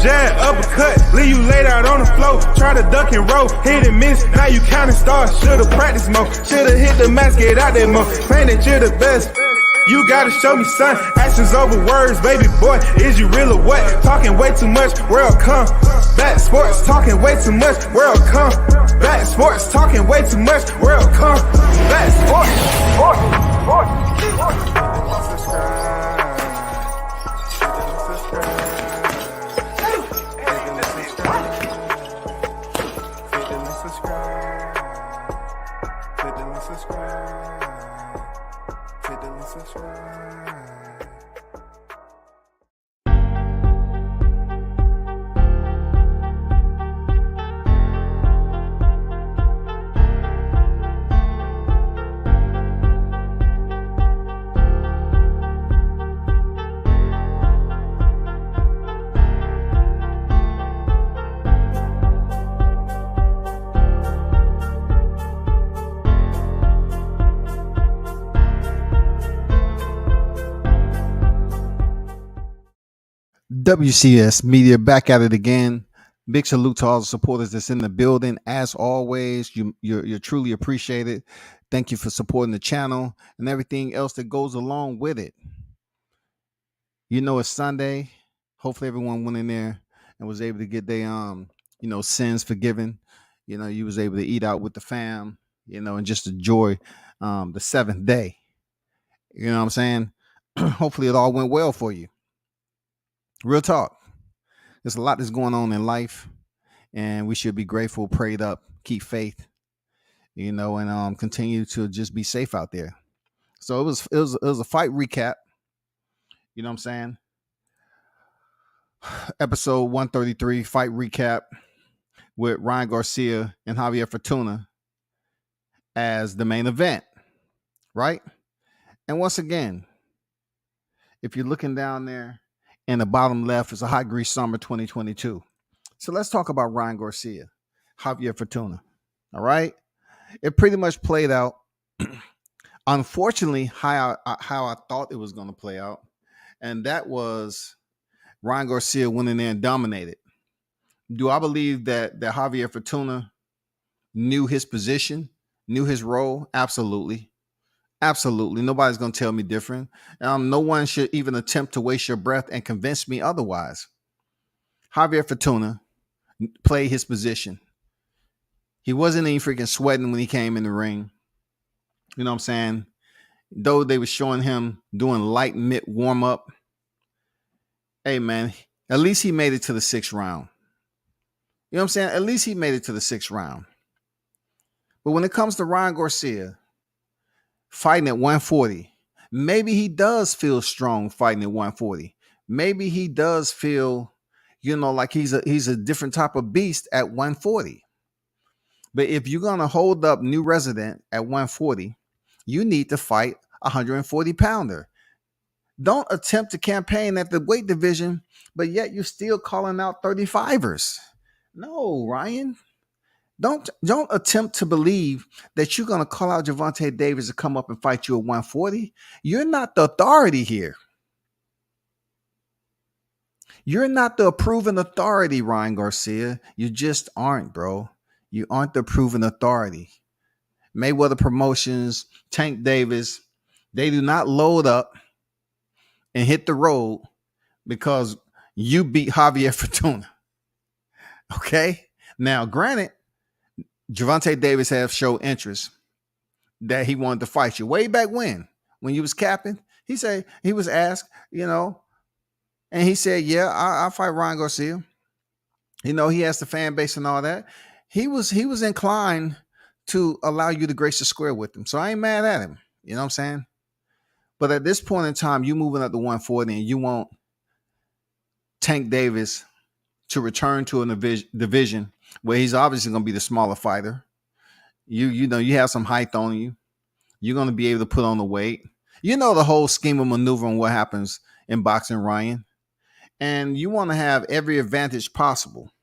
jab, uppercut, leave you laid out on the floor. Try to duck and roll, hit and miss, now you counting stars. Should've practiced more, should've hit the mask, get out there more. Claim that you're the best. You gotta show me, son. Actions over words, baby boy. Is you real or what? Talking way too much, world come. Back sports, talking way too much, world come. Back sports, talking way too much, world come. Back WCS Media back at it again. Big salute to all the supporters that's in the building. As always, you're truly appreciated. Thank you for supporting the channel and everything else that goes along with it. You know, it's Sunday. Hopefully everyone went in there and was able to get their sins forgiven. You know, you was able to eat out with the fam, and just enjoy the seventh day. You know what I'm saying? Hopefully it all went well for you. Real talk. There's a lot that's going on in life, and we should be grateful, prayed up, keep faith, and continue to just be safe out there. So it was a fight recap. You know what I'm saying? Episode 133, fight recap with Ryan Garcia and Javier Fortuna as the main event, right? And once again, if you're looking down there, in the bottom left is a hot grease summer 2022. So let's talk about Ryan Garcia, Javier Fortuna. All right. It pretty much played out, unfortunately, how I thought it was going to play out. And that was Ryan Garcia went in there and dominated. Do I believe that Javier Fortuna knew his position, knew his role? Absolutely. Absolutely. Nobody's going to tell me different. No one should even attempt to waste your breath and convince me otherwise. Javier Fortuna played his position. He wasn't even freaking sweating when he came in the ring. You know what I'm saying? Though they were showing him doing light mid warm up. Hey, man, at least he made it to the 6th round. You know what I'm saying? At least he made it to the 6th round. But when it comes to Ryan Garcia, fighting at 140, maybe he does feel strong fighting at 140. Maybe he does feel, like he's a different type of beast at 140. But if you're going to hold up new resident at 140, you need to fight a 140 pounder. Don't attempt to campaign at the weight division, but yet you're still calling out 35ers. No, Ryan. Don't attempt to believe that you're going to call out Gervonta Davis to come up and fight you at 140. You're not the authority here. You're not the proven authority, Ryan Garcia. You just aren't, bro. You aren't the proven authority. Mayweather Promotions, Tank Davis, they do not load up and hit the road because you beat Javier Fortuna. Okay? Now, granted, Gervonta Davis have shown interest that he wanted to fight you way back when you was capping. He said he was asked, and he said, "Yeah, I'll fight Ryan Garcia." He has the fan base and all that. He was inclined to allow you to grace the square with him, so I ain't mad at him. You know what I'm saying? But at this point in time, you moving up to 140, and you want Tank Davis to return to a division where he's obviously going to be the smaller fighter. You have some height on you. You're going to be able to put on the weight. The whole scheme of maneuvering what happens in boxing, Ryan. And you want to have every advantage possible.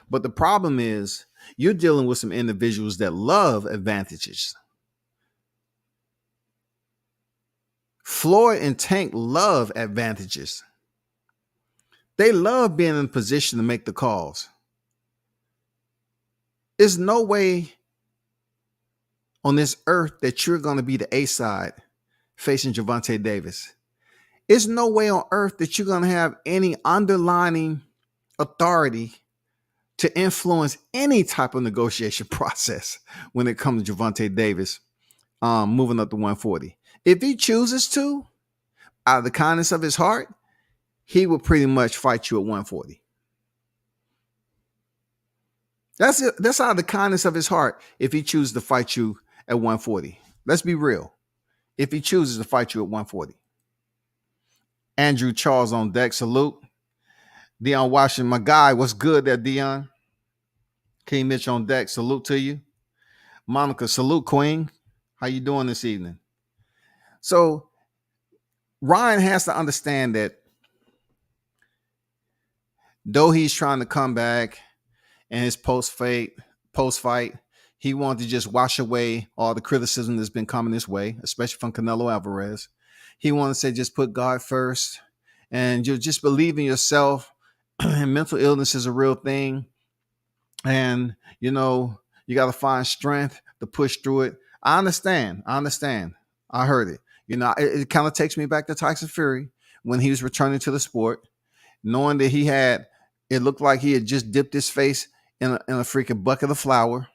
But the problem is you're dealing with some individuals that love advantages. Floyd and Tank love advantages. They love being in position to make the calls. There's no way on this earth that you're going to be the A side facing Gervonta Davis. There's no way on earth that you're going to have any underlining authority to influence any type of negotiation process when it comes to Gervonta Davis moving up to 140. If he chooses to, out of the kindness of his heart, he will pretty much fight you at 140. That's it. That's out of the kindness of his heart if he chooses to fight you at 140. Let's be real. If he chooses to fight you at 140. Andrew Charles on deck. Salute. Dion Washington, my guy. What's good there, Dion? King Mitch on deck. Salute to you. Monica, salute, Queen. How you doing this evening? So Ryan has to understand that though he's trying to come back in his post-fight, he wanted to just wash away all the criticism that's been coming his way, especially from Canelo Alvarez. He wanted to say, just put God first and you just believe in yourself. And mental illness is a real thing. And, you know, you got to find strength to push through it. I understand. I heard it. You know, it kind of takes me back to Tyson Fury when he was returning to the sport, knowing that it looked like he had just dipped his face in a freaking bucket of flour.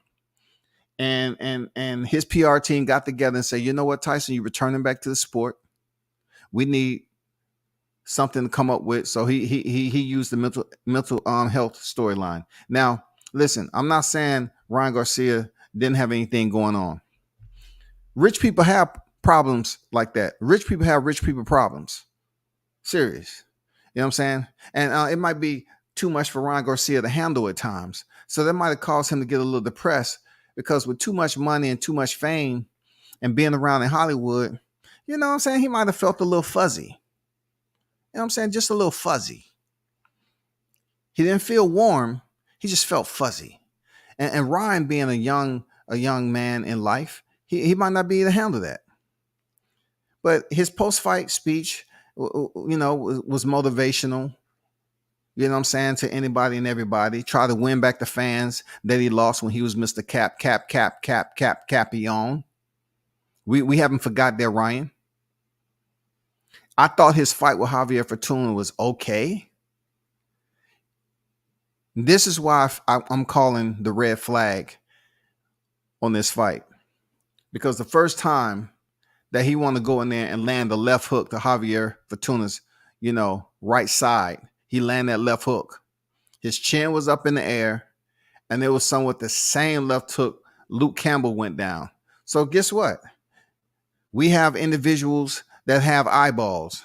And his PR team got together and said, you know what, Tyson, you're returning back to the sport. We need something to come up with. So he used the mental health storyline. Now, listen, I'm not saying Ryan Garcia didn't have anything going on. Rich people have problems like that. Rich people have rich people problems. Serious. You know what I'm saying? And it might be too much for Ryan Garcia to handle at times. So that might have caused him to get a little depressed because with too much money and too much fame and being around in Hollywood, you know what I'm saying? He might have felt a little fuzzy. You know what I'm saying? Just a little fuzzy. He didn't feel warm. He just felt fuzzy. And Ryan being a young man in life, he might not be able to handle that. But his post-fight speech, you know, was motivational. You know what I'm saying? To anybody and everybody. Try to win back the fans that he lost when he was Mr. Capion. We haven't forgot that, Ryan. I thought his fight with Javier Fortuna was okay. This is why I'm calling the red flag on this fight. Because the first time that he wanted to go in there and land the left hook to Javier Fortuna's, you know, right side, he landed that left hook. His chin was up in the air, and there was some with the same left hook Luke Campbell went down. So guess what? We have individuals that have eyeballs.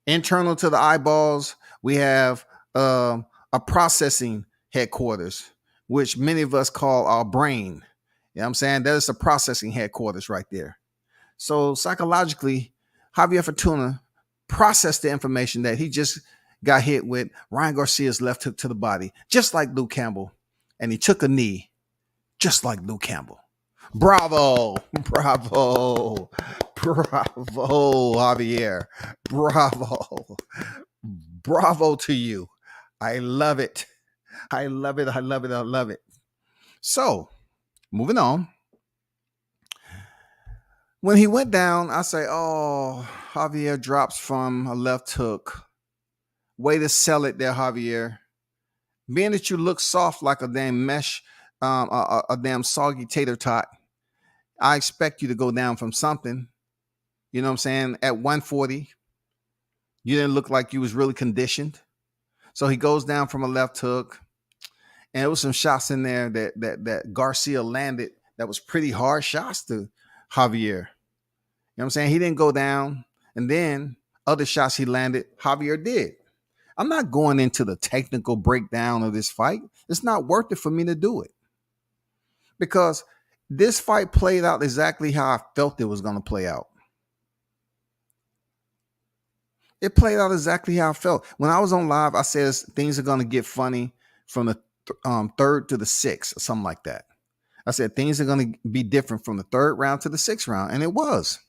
Internal to the eyeballs, we have a processing headquarters, which many of us call our brain. You know what I'm saying? That is the processing headquarters right there. So psychologically, Javier Fortuna processed the information that he just got hit with Ryan Garcia's left hook to the body, just like Luke Campbell. And he took a knee, just like Luke Campbell. Bravo, Javier. Bravo to you. I love it. So, moving on. When he went down, I say, oh, Javier drops from a left hook. Way to sell it there, Javier. Being that you look soft like a damn mesh, a damn soggy tater tot, I expect you to go down from something. You know what I'm saying? At 140, you didn't look like you was really conditioned. So he goes down from a left hook. And there was some shots in there that Garcia landed that was pretty hard shots to Javier. You know what I'm saying? He didn't go down. And then other shots he landed, Javier did. I'm not going into the technical breakdown of this fight. It's not worth it for me to do it. Because this fight played out exactly how I felt it was going to play out. It played out exactly how I felt. When I was on live, I said things are going to get funny from the third to the sixth or something like that. I said things are going to be different from the third round to the sixth round. And it was.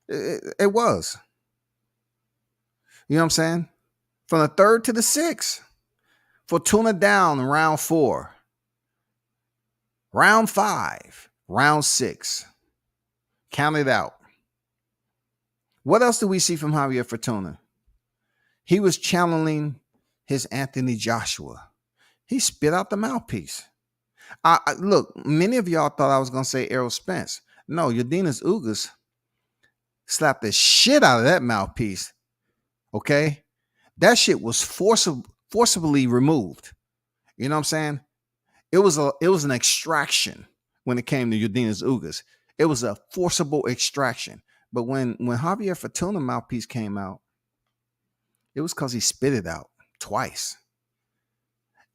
It was. You know what I'm saying? from the third to the sixth. Fortuna down in round 4, round 5, round 6. Count it out. What else do we see from Javier Fortuna? He was channeling his Anthony Joshua. He spit out the mouthpiece. Look, many of y'all thought I was going to say Errol Spence. No, Yordenis Ugas slapped the shit out of that mouthpiece. Okay? That shit was forcibly removed. You know what I'm saying? It was an extraction when it came to Yordenis Ugas. It was a forcible extraction. But when Javier Fortuna mouthpiece came out, it was because he spit it out twice.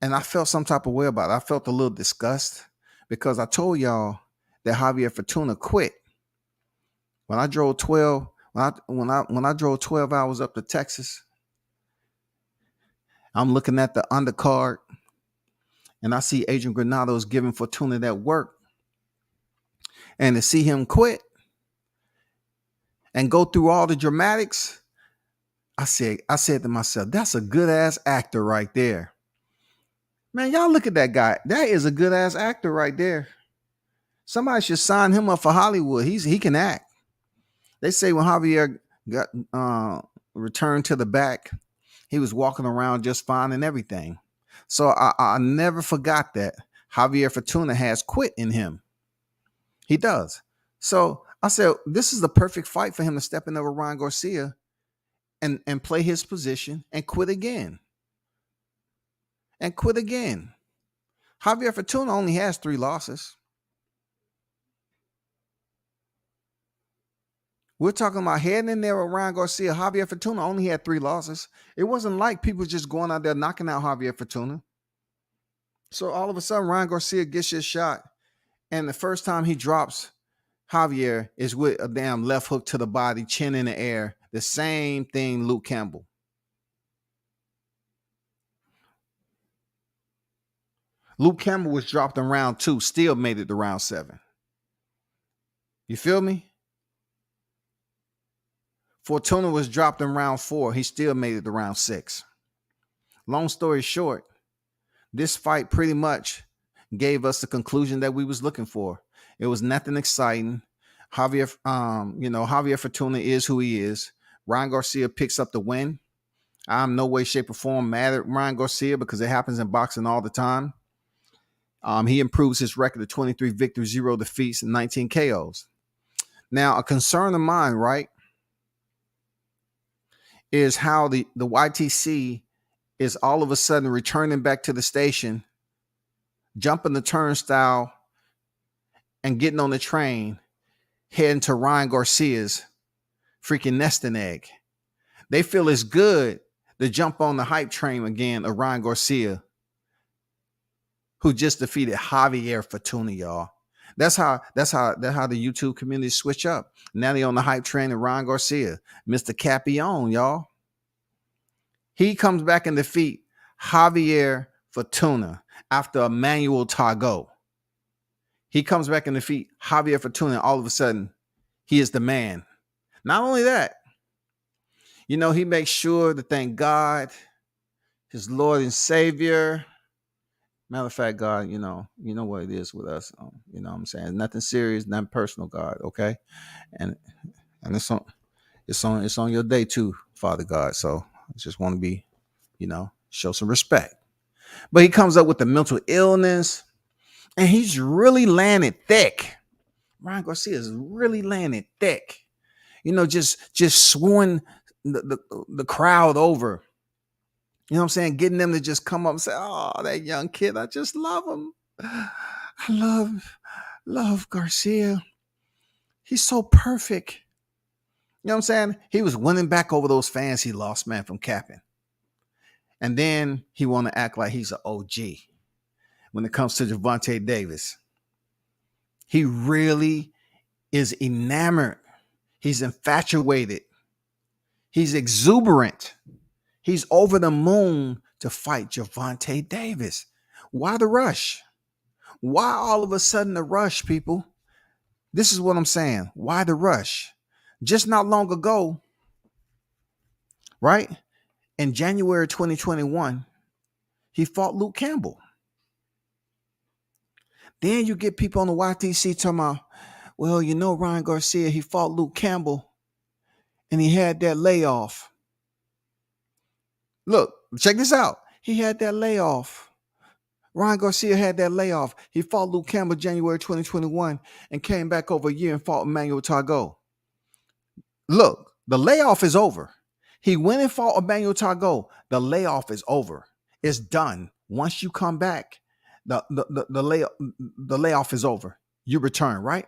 And I felt some type of way about it. I felt a little disgust because I told y'all that Javier Fortuna quit. When I drove 12 hours up to Texas, I'm looking at the undercard and I see Adrian Granados giving Fortuna that work. And to see him quit and go through all the dramatics, I said to myself, that's a good ass actor right there. Man, y'all look at that guy. That is a good ass actor right there. Somebody should sign him up for Hollywood. He can act. They say when Javier got returned to the back, he was walking around just fine and everything. So I never forgot that Javier Fortuna has quit in him. He does. So I said, this is the perfect fight for him to step in over Ryan Garcia and play his position and quit again. And quit again. Javier Fortuna only has 3 losses. We're talking about heading in there with Ryan Garcia. Javier Fortuna only had 3 losses. It wasn't like people just going out there knocking out Javier Fortuna. So all of a sudden, Ryan Garcia gets his shot. And the first time he drops Javier is with a damn left hook to the body, chin in the air. The same thing Luke Campbell. Luke Campbell was dropped in round 2, still made it to round 7. You feel me? Fortuna was dropped in round 4. He still made it to round 6. Long story short, this fight pretty much gave us the conclusion that we was looking for. It was nothing exciting. Javier Fortuna is who he is. Ryan Garcia picks up the win. I'm no way, shape, or form mad at Ryan Garcia because it happens in boxing all the time. He improves his record to 23 victories, 0 defeats, and 19 KOs. Now, a concern of mine, right, is how the YTC is all of a sudden returning back to the station, jumping the turnstile, and getting on the train, heading to Ryan Garcia's freaking nesting egg. They feel it's good to jump on the hype train again of Ryan Garcia, who just defeated Javier Fortuna, y'all. That's how the YouTube community switch up. Now they on the hype train of Ryan Garcia, Mr. Capion, y'all. He comes back and defeat Javier Fortuna after Emmanuel Targot. He comes back and defeat Javier Fortuna, and all of a sudden, he is the man. Not only that, he makes sure to thank God, his Lord and Savior. Matter of fact, God, you know what it is with us. You know what I'm saying? Nothing serious, nothing personal, God, okay? And it's on your day too, Father God. So I just want to be, show some respect. But he comes up with the mental illness, and he's really landed thick. Ryan Garcia is really landing thick. Just swooning the crowd over. You know what I'm saying? Getting them to just come up and say, oh, that young kid, I just love him. I love Garcia. He's so perfect. You know what I'm saying? He was winning back over those fans he lost, man, from capping. And then he want to act like he's an OG when it comes to Gervonta Davis. He really is enamored. He's infatuated. He's exuberant. He's over the moon to fight Gervonta Davis. Why the rush? Why all of a sudden the rush, people? This is what I'm saying. Why the rush? Just not long ago, right? In January 2021, he fought Luke Campbell. Then you get people on the YTC talking about, well, Ryan Garcia, he fought Luke Campbell and he had that layoff. Look, check this out. He had that layoff. Ryan Garcia had that layoff. He fought Luke Campbell January 2021 and came back over a year and fought Emmanuel Targo. Look, the layoff is over. He went and fought Emmanuel Targo. The layoff is over. It's done. Once you come back, the layoff is over. You return, right?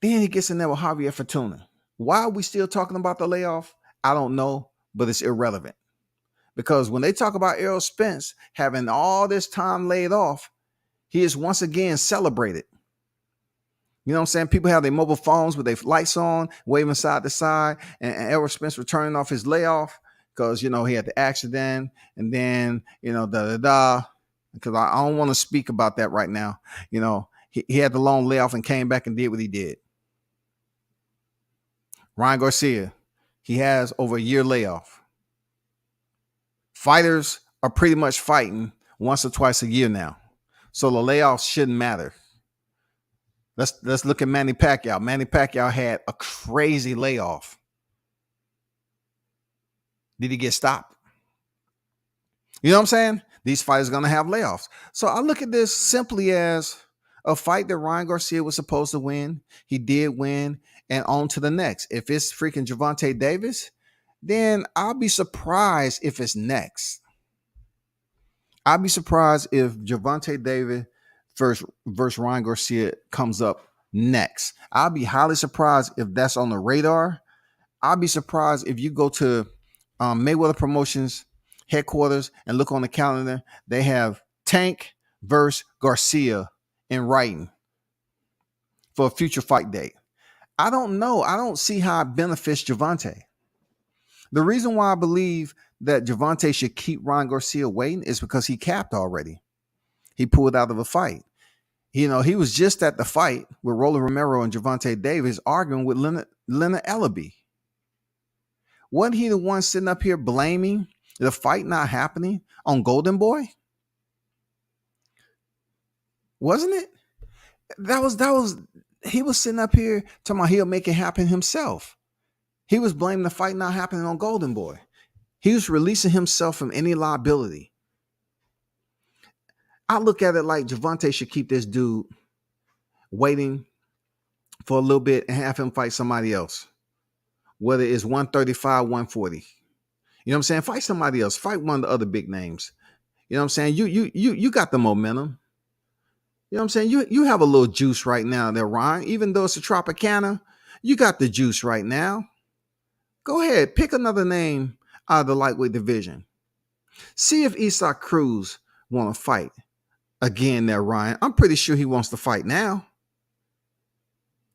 Then he gets in there with Javier Fortuna. Why are we still talking about the layoff? I don't know, but it's irrelevant. Because when they talk about Errol Spence having all this time laid off, he is once again celebrated. You know what I'm saying? People have their mobile phones with their lights on, waving side to side, and Errol Spence returning off his layoff because, he had the accident, and then, because I don't want to speak about that right now. He had the long layoff and came back and did what he did. Ryan Garcia, he has over a year layoff. Fighters are pretty much fighting once or twice a year now. So the layoffs shouldn't matter. Let's look at Manny Pacquiao. Manny Pacquiao had a crazy layoff. Did he get stopped? You know what I'm saying? These fighters are going to have layoffs. So I look at this simply as a fight that Ryan Garcia was supposed to win. He did win, and on to the next. If it's freaking Gervonta Davis, then I'll be surprised if it's next. I'll be surprised if Gervonta Davis versus Ryan Garcia comes up next. I'll be highly surprised if that's on the radar. I'll be surprised if you go to Mayweather Promotions headquarters and look on the calendar. They have Tank versus Garcia in writing for a future fight date. I don't know. I don't see how it benefits Gervonta. The reason why I believe that Gervonta should keep Ryan Garcia waiting is because he capped already. He pulled out of a fight. He was just at the fight with Roland Romero and Gervonta Davis arguing with Leonard Ellaby. Wasn't he the one sitting up here blaming the fight not happening on Golden Boy? Wasn't it? He was sitting up here talking about he'll make it happen himself. He was blaming the fight not happening on Golden Boy. He was releasing himself from any liability. I look at it like Gervonta should keep this dude waiting for a little bit and have him fight somebody else. Whether it's 135, 140. You know what I'm saying? Fight somebody else. Fight one of the other big names. You know what I'm saying? You got the momentum. You know what I'm saying? You have a little juice right now there, Ryan. Even though it's a Tropicana, you got the juice right now. Go ahead. Pick another name out of the lightweight division. See if Isaac Cruz want to fight again there, Ryan. I'm pretty sure he wants to fight now.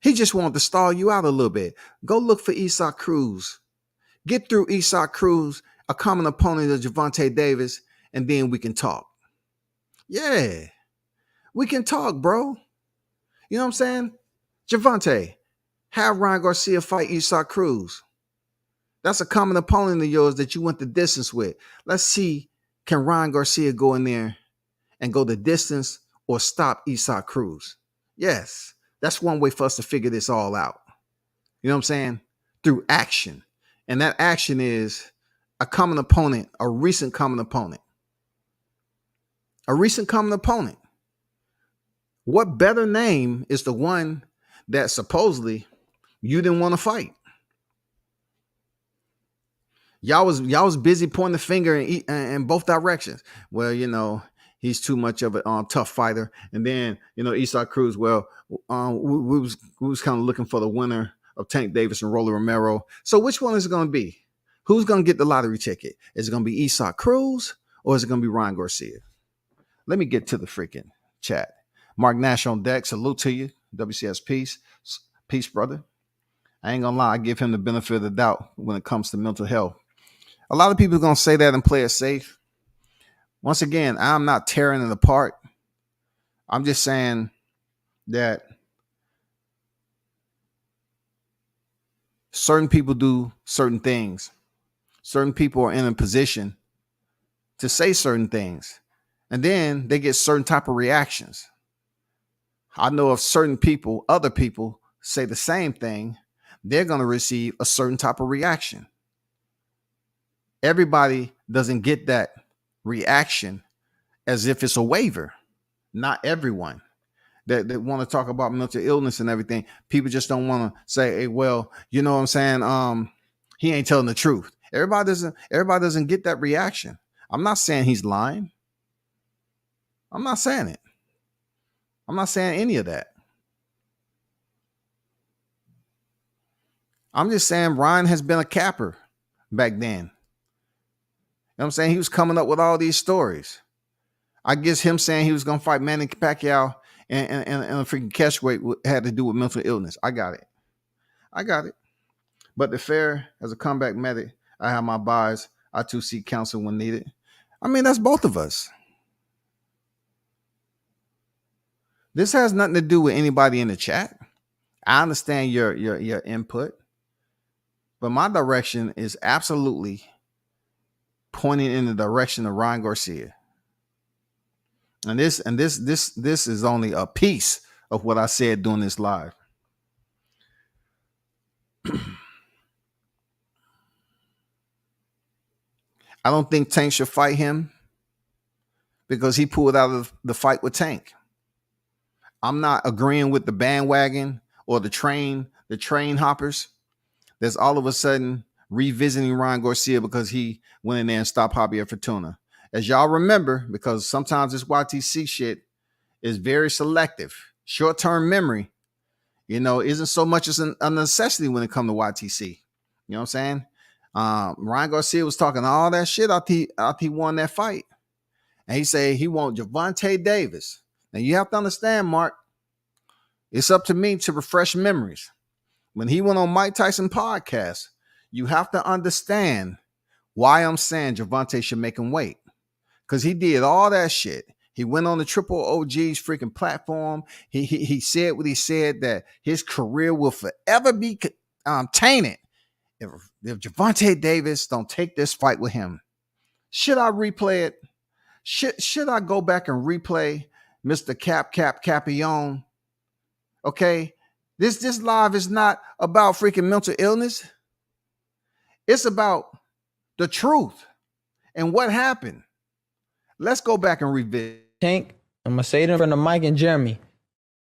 He just wanted to stall you out a little bit. Go look for Isaac Cruz. Get through Isaac Cruz, a common opponent of Gervonta Davis, and then we can talk. Yeah, we can talk, bro. You know what I'm saying? Gervonta, have Ryan Garcia fight Isaac Cruz. That's a common opponent of yours that you went the distance with. Let's see, can Ryan Garcia go in there and go the distance or stop Isaac Cruz? Yes, that's one way for us to figure this all out. You know what I'm saying? Through action. And that action is a common opponent, a recent common opponent. A recent common opponent. What better name is the one that supposedly you didn't want to fight? Y'all was busy pointing the finger in both directions. Well, he's too much of a tough fighter. And then, Isaac Cruz, we was kind of looking for the winner of Tank Davis and Roland Romero. So which one is it going to be? Who's going to get the lottery ticket? Is it going to be Isaac Cruz or is it going to be Ryan Garcia? Let me get to the freaking chat. Mark Nash on deck. Salute to you. WCS peace. Peace, brother. I ain't going to lie. I give him the benefit of the doubt when it comes to mental health. A lot of people are going to say that and play it safe. Once again, I'm not tearing it apart. I'm just saying that certain people do certain things. certain people are in a position to say certain things, and then they get certain type of reactions. I know if certain people, other people say the same thing, they're going to receive a certain type of reaction. Everybody doesn't get that reaction as if it's a waiver. Not everyone that want to talk about mental illness and everything. People just don't want to say, hey, well, you know what I'm saying? He ain't telling the truth. Everybody doesn't get that reaction. I'm not saying he's lying. I'm not saying it. I'm not saying any of that. I'm just saying Ryan has been a capper back then. You know what I'm saying? He was coming up with all these stories. I guess him saying he was going to fight Manny Pacquiao and a freaking catchweight had to do with mental illness. I got it. But the fair as a comeback method, I have my bias. I too seek counsel when needed. I mean, that's both of us. This has nothing to do with anybody in the chat. I understand your input, but my direction is absolutely pointing in the direction of Ryan Garcia. And this is only a piece of what I said during this live. I don't think Tank should fight him because he pulled out of the fight with Tank. I'm not agreeing with the bandwagon or the train hoppers that's all of a sudden revisiting Ryan Garcia because he went in there and stopped Javier Fortuna. As y'all remember, because sometimes this YTC shit is very selective. Short-term memory, isn't so much as a necessity when it comes to YTC. You know what I'm saying? Ryan Garcia was talking all that shit after he won that fight. And he said he want Gervonta Davis. Now you have to understand, Mark, it's up to me to refresh memories. When he went on Mike Tyson podcast, you have to understand why I'm saying Gervonta should make him wait. Because he did all that shit. He went on the Triple OG's freaking platform. He said what he said, that his career will forever be tainted if Gervonta Davis don't take this fight with him. Should I replay it? Should I go back and replay Mr. Capion? Okay, this live is not about freaking mental illness. It's about the truth and what happened. Let's go back and revisit. Tank, I'm gonna say it in front of Mike and Jeremy.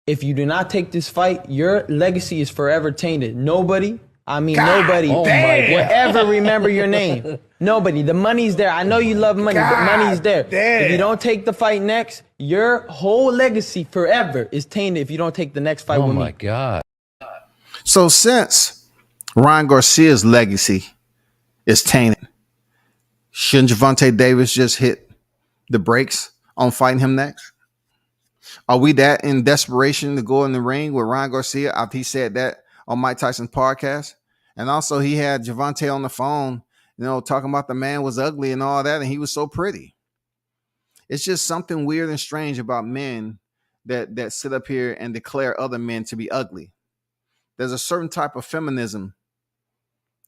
If you do not take this fight, your legacy is forever tainted. Nobody will ever remember your name. Nobody. The money's there. I know you love money, but money's there. Damn. If you don't take the fight next, your whole legacy forever is tainted if you don't take the next fight with me. Oh my God. So since Ryan Garcia's legacy is tainted, shouldn't Gervonta Davis just hit the brakes on fighting him next? Are we that in desperation to go in the ring with Ryan Garcia after he said that on Mike Tyson's podcast? And also he had Gervonta on the phone, talking about the man was ugly and all that, and he was so pretty. It's just something weird and strange about men that sit up here and declare other men to be ugly. There's a certain type of feminism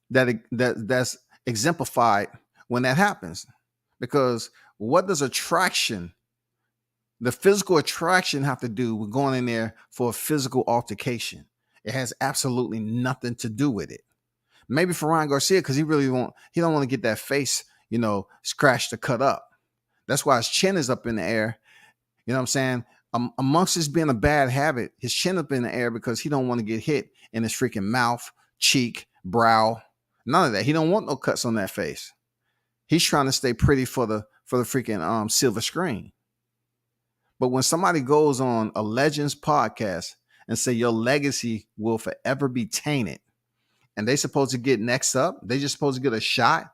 that's exemplified when that happens. Because what does attraction, the physical attraction, have to do with going in there for a physical altercation? It has absolutely nothing to do with it. Maybe for Ryan Garcia, because he don't want to get that face, scratched or cut up. That's why his chin is up in the air. You know what I'm saying? Amongst this being a bad habit, his chin up in the air because he don't want to get hit in his freaking mouth, cheek, brow. None of that. He don't want no cuts on that face. He's trying to stay pretty for the freaking silver screen. But when somebody goes on a Legends podcast and say your legacy will forever be tainted, and they supposed to get next up, they just supposed to get a shot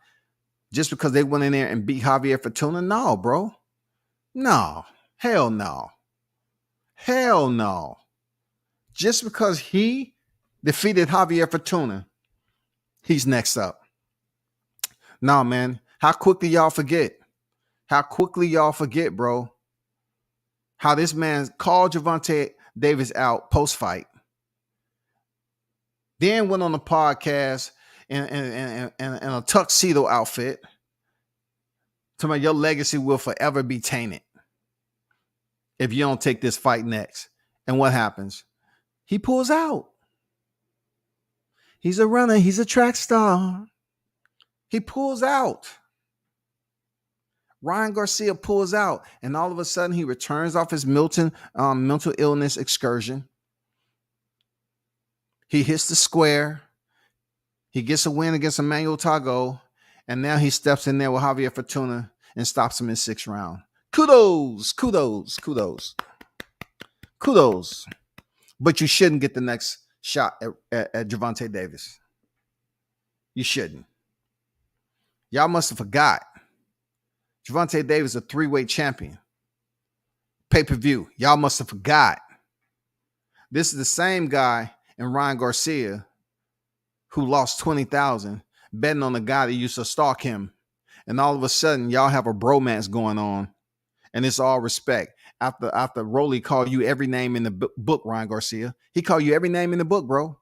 just because they went in there and beat Javier Fortuna? No, bro. No. Hell no. Hell no. Just because he defeated Javier Fortuna, he's next up. No, man. How quickly y'all forget? How quickly y'all forget, bro? How this man called Gervonta Davis out post-fight. Then went on the podcast in a tuxedo outfit. Tell me your legacy will forever be tainted if you don't take this fight next. And what happens? He pulls out. He's a runner. He's a track star. He pulls out. Ryan Garcia pulls out, and all of a sudden he returns off his mental illness excursion. He hits the square. He gets a win against Emmanuel Tago, and now he steps in there with Javier Fortuna and stops him in 6th round. Kudos. But you shouldn't get the next shot at Gervonta Davis. You shouldn't. Y'all must have forgot. Gervonta Davis is a 3-weight champion. Pay-per-view. Y'all must have forgot. This is the same guy and Ryan Garcia who lost $20,000 betting on the guy that used to stalk him. And all of a sudden, y'all have a bromance going on. And it's all respect. After Rolly called you every name in the book, Ryan Garcia. He called you every name in the book, bro.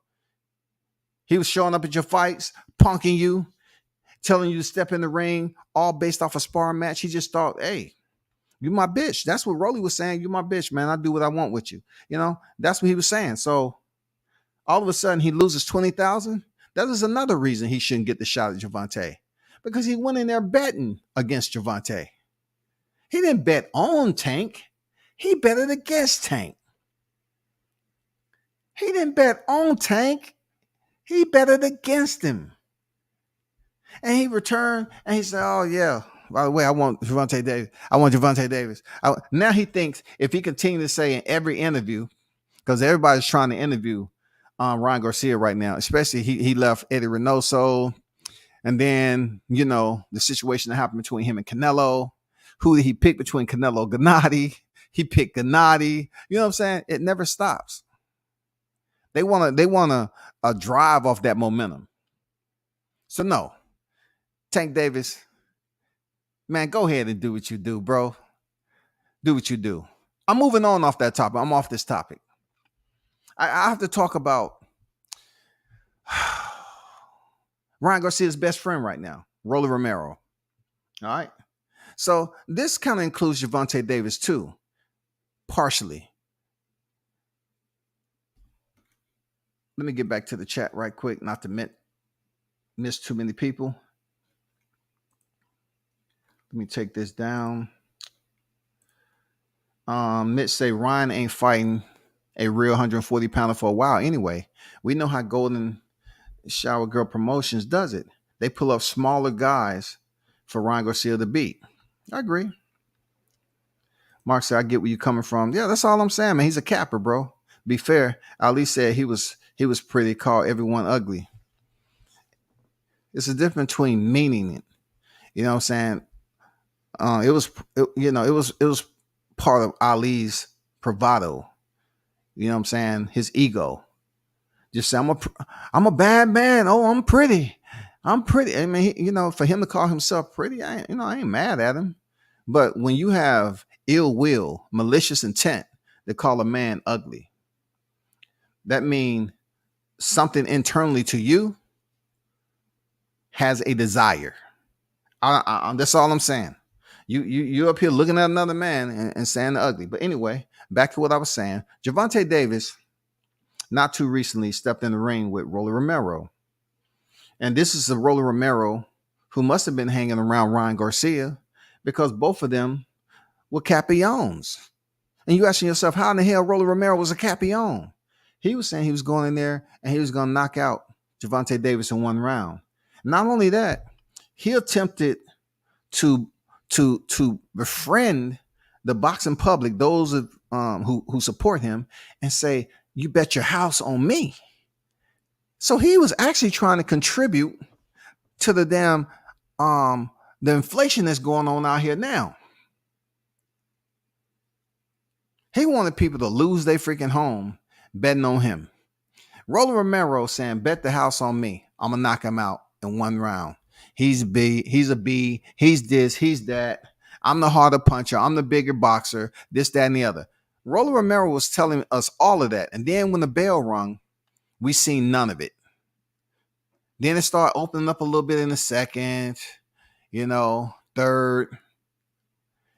He was showing up at your fights, punking you, telling you to step in the ring, all based off a sparring match. He just thought, hey, you my bitch. That's what Rolly was saying. You my bitch, man. I do what I want with you. You know, that's what he was saying. So all of a sudden he loses $20,000. That is another reason he shouldn't get the shot at Gervonta, because he went in there betting against Gervonta. He didn't bet on Tank. He betted against Tank. He didn't bet on Tank. He betted against him. And he returned and he said, oh, yeah, by the way, I want Gervonta Davis. Now he thinks if he continues to say in every interview, because everybody's trying to interview Ryan Garcia right now, especially he left Eddie Reynoso. And then, you know, the situation that happened between him and Canelo. Who did he pick between Canelo and Gennady? He picked Gennady. You know what I'm saying? It never stops. They want to drive off that momentum. So no, Tank Davis, man, go ahead and do what you do, bro. Do what you do. I'm moving on off that topic. I'm off this topic. I have to talk about Ryan Garcia's best friend right now, Rolly Romero. All right. So this kind of includes Gervonta Davis too, partially. Let me get back to the chat right quick, not to miss too many people. Let me take this down. Mitch say Ryan ain't fighting a real 140 pounder for a while anyway. We know how Golden Shower Girl Promotions does it. They pull up smaller guys for Ryan Garcia to beat. I agree. Mark said, I get where you're coming from. Yeah, that's all I'm saying, man. He's a capper, bro. Be fair. Ali said he was pretty, called everyone ugly. It's a difference between meaning it. You know what I'm saying? It was part of Ali's bravado. You know what I'm saying? His ego. Just say, I'm a bad man. Oh, I'm pretty. I mean, for him to call himself pretty, I ain't mad at him. But when you have ill will, malicious intent to call a man ugly, that means something internally to you has a desire. That's all I'm saying. You up here looking at another man and saying the ugly. But anyway, back to what I was saying. Gervonta Davis, not too recently, stepped in the ring with Rolly Romero. And this is the Rolly Romero who must have been hanging around Ryan Garcia, because both of them were Capiones. And you asking yourself, how in the hell Rolly Romero was a Capione? He was saying he was going in there and he was going to knock out Gervonta Davis in 1 round. Not only that, he attempted to befriend the boxing public, those who support him, and say, you bet your house on me. So he was actually trying to contribute to the damn the inflation that's going on out here now. He wanted people to lose their freaking home betting on him. Rolly Romero saying, bet the house on me. I'm going to knock him out in 1 round. He's a B. He's this, he's that. I'm the harder puncher. I'm the bigger boxer, this, that, and the other. Rolly Romero was telling us all of that. And then when the bell rung, we seen none of it. Then it started opening up a little bit in the second, third.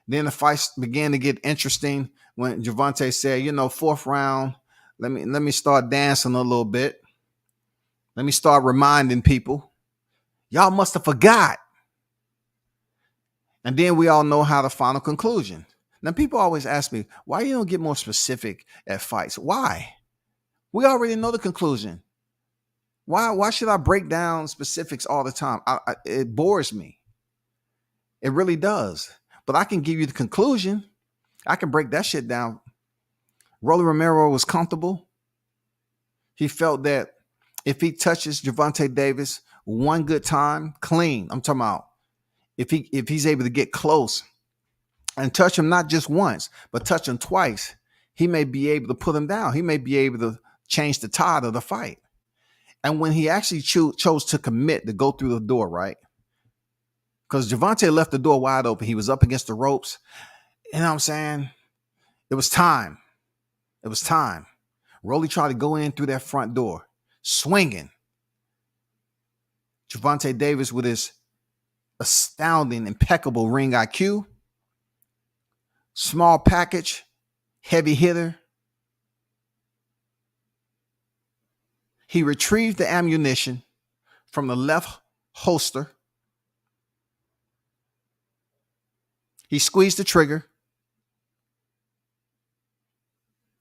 Then the fight began to get interesting when Gervonta said, fourth round, let me start dancing a little bit. Let me start reminding people. Y'all must have forgot. And then we all know how the final conclusion. Now, people always ask me, why you don't get more specific at fights? Why? We already know the conclusion. Why should I break down specifics all the time? It bores me. It really does. But I can give you the conclusion. I can break that shit down. Rolly Romero was comfortable. He felt that if he touches Gervonta Davis one good time, clean, I'm talking about, if he's able to get close and touch him not just once, but touch him twice, he may be able to put him down. He may be able to change the tide of the fight. And when he actually chose to commit to go through the door, right? Because Gervonta left the door wide open. He was up against the ropes. You know what I'm saying? It was time. It was time. Rolly tried to go in through that front door, swinging. Gervonta Davis with his astounding, impeccable ring IQ, small package, heavy hitter. He retrieved the ammunition from the left holster. He squeezed the trigger.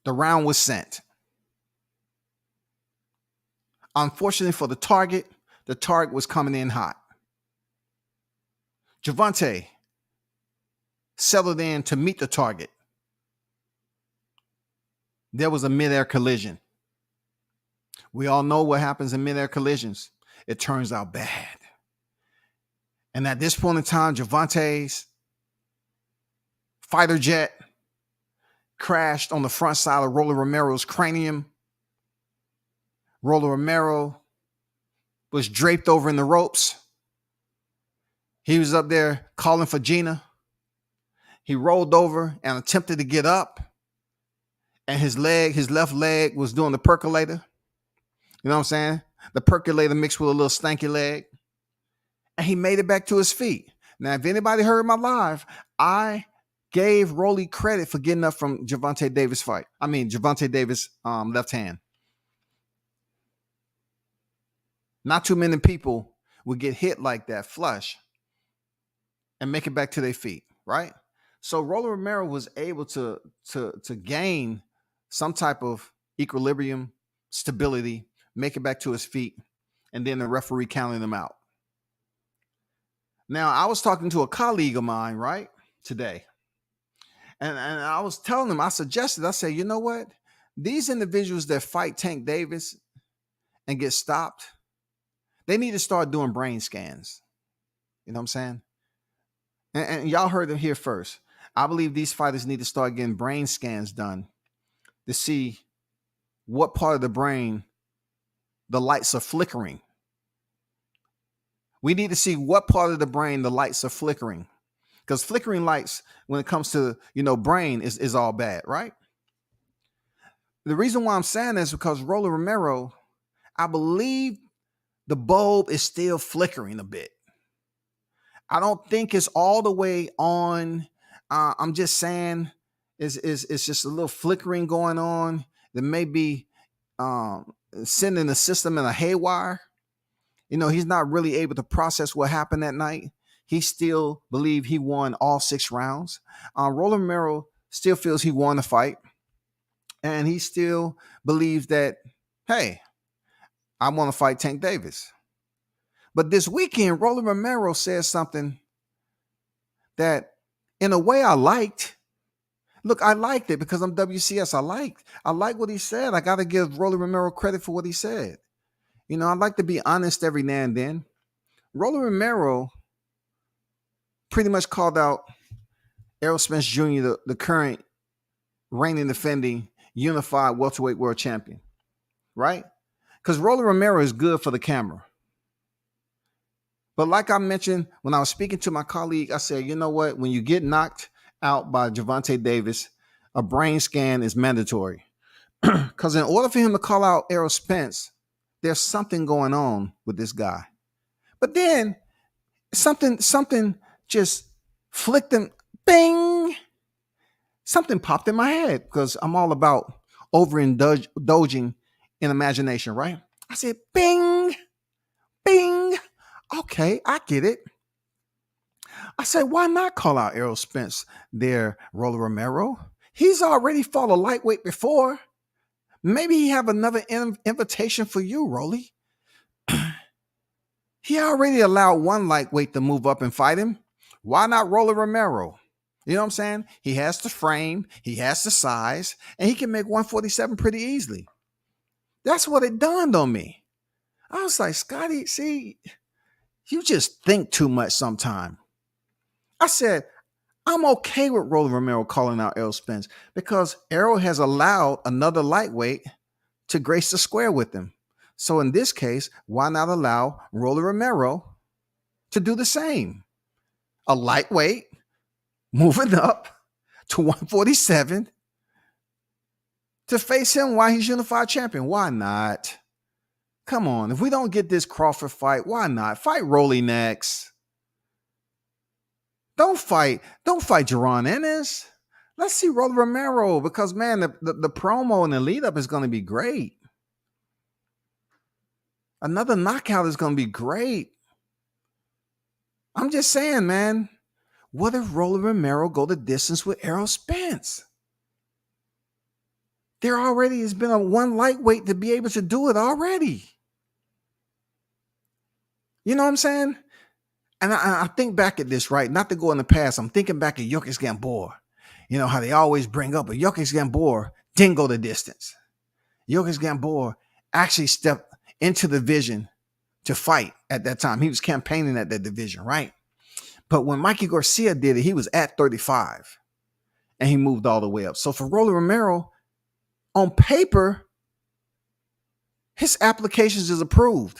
The round was sent. Unfortunately for the target was coming in hot. Gervonta settled in to meet the target. There was a midair collision. We all know what happens in midair collisions. It turns out bad. And at this point in time, Gervonta's fighter jet crashed on the front side of Rolly Romero's cranium. Rolly Romero was draped over in the ropes. He was up there calling for Gina. He rolled over and attempted to get up. And his left leg was doing the percolator. You know what I'm saying? The percolator mixed with a little stanky leg. And he made it back to his feet. Now, if anybody heard my live, I gave Rolly credit for getting up from Gervonta Davis fight. Gervonta Davis left hand. Not too many people would get hit like that flush and make it back to their feet, right? So Rolly Romero was able to gain some type of equilibrium, stability, make it back to his feet, and then the referee counting him out. Now, I was talking to a colleague of mine, right, today. And I was telling him, I said, you know what? These individuals that fight Tank Davis and get stopped, they need to start doing brain scans. You know what I'm saying? And y'all heard it here first. I believe these fighters need to start getting brain scans done to see what part of the brain the lights are flickering. We need to see what part of the brain the lights are flickering. Because flickering lights, when it comes to, brain, is all bad, right? The reason why I'm saying this is because Rolly Romero, I believe the bulb is still flickering a bit. I don't think it's all the way on. I'm just saying it's just a little flickering going on that may be sending the system in a haywire. He's not really able to process what happened that night. He still believes he won all 6 rounds. Rolly Romero still feels he won the fight. And he still believes that, hey, I want to fight Tank Davis. But this weekend, Rolly Romero said something that, in a way, I liked. Look, I liked it because I'm WCS. I like what he said. I got to give Rolly Romero credit for what he said. I like to be honest every now and then. Rolly Romero pretty much called out Errol Spence Jr., the current reigning defending unified welterweight world champion, right? Because Rolly Romero is good for the camera. But like I mentioned, when I was speaking to my colleague, I said, you know what? When you get knocked out by Gervonta Davis, a brain scan is mandatory. Because in order for him to call out Errol Spence there's something going on with this guy. But then something just flicked him, bing, something popped in my head because I'm all about overindulging in imagination, right? I said, bing, bing. Okay, I get it. I said, why not call out Errol Spence there, Roller Romero? He's already fought a lightweight before. Maybe he have another invitation for you, Rolly. He already allowed one lightweight to move up and fight him. Why not Roller Romero? You know what I'm saying? He has the frame, he has the size, and he can make 147 pretty easily. That's what it dawned on me. I was like, Scotty, see, you just think too much sometimes. I said, I'm okay with Roller Romero calling out Errol Spence because Errol has allowed another lightweight to grace the square with him. So in this case, why not allow Roller Romero to do the same? A lightweight moving up to 147 to face him while he's unified champion. Why not? Come on. If we don't get this Crawford fight, why not? Fight Rolly next. Don't fight Jaron Ennis. Let's see Roller Romero because, man, the promo and the lead up is going to be great. Another knockout is going to be great. I'm just saying, man, what if Roller Romero go the distance with Errol Spence? There already has been a one lightweight to be able to do it already. You know what I'm saying? And I think back at this, right? Not to go in the past. I'm thinking back at Jokic Gamboa. You know how they always bring up, but Jokic Gamboa didn't go the distance. Jokic Gamboa actually stepped into the division to fight at that time. He was campaigning at that division, right? But when Mikey Garcia did it, he was at 35 and he moved all the way up. So for Roller Romero, on paper, his applications is approved.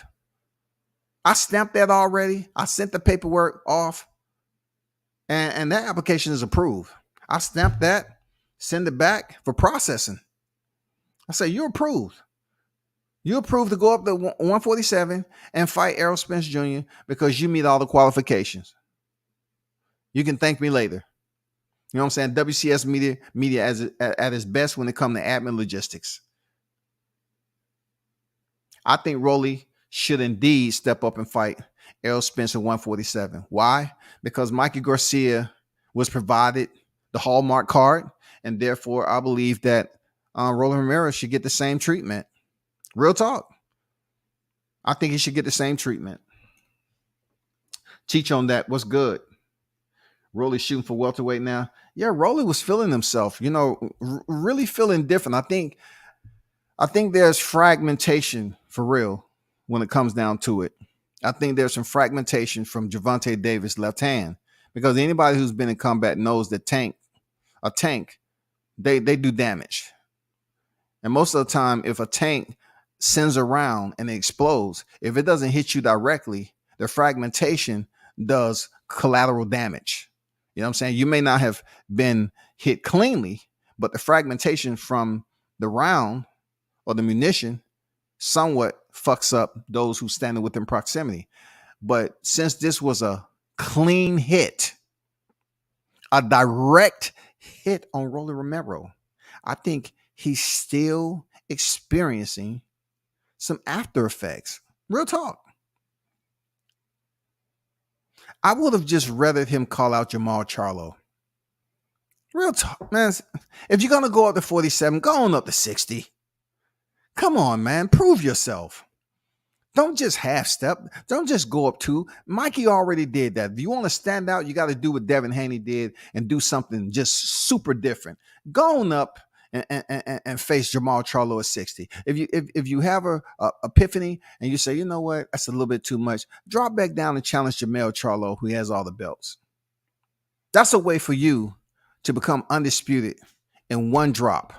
I stamped that already. I sent the paperwork off and that application is approved. I stamped that, send it back for processing. I say, you're approved. You're approved to go up to 147 and fight Errol Spence Jr. because you meet all the qualifications. You can thank me later. You know what I'm saying? WCS media at its best when it comes to admin logistics. I think Rolly should indeed step up and fight Errol Spence at 147. Why? Because Mikey Garcia was provided the Hallmark card, and therefore I believe that Roland Romero should get the same treatment. Real talk. I think he should get the same treatment. Teach on that. What's good? Rolly shooting for welterweight now. Yeah, Rolly was feeling himself, really feeling different. I think there's fragmentation for real when it comes down to it. I think there's some fragmentation from Gervonta Davis' left hand because anybody who's been in combat knows that a tank, they do damage. And most of the time, if a tank sends around and it explodes, if it doesn't hit you directly, the fragmentation does collateral damage. You know what I'm saying? You may not have been hit cleanly, but the fragmentation from the round or the munition somewhat fucks up those who standing within proximity. But since this was a clean hit, a direct hit on Rolly Romero, I think he's still experiencing some after effects. Real talk. I would have just rather him call out Jamal Charlo. Real talk, man. If you're going to go up to 47, go on up to 60. Come on, man. Prove yourself. Don't just half step. Don't just go up two. Mikey already did that. If you want to stand out, you got to do what Devin Haney did and do something just super different. Go on up and face Jamal Charlo at 60. If you have a epiphany and you say, you know what, that's a little bit too much, drop back down and challenge Jamal Charlo, who has all the belts. That's a way for you to become undisputed in one drop.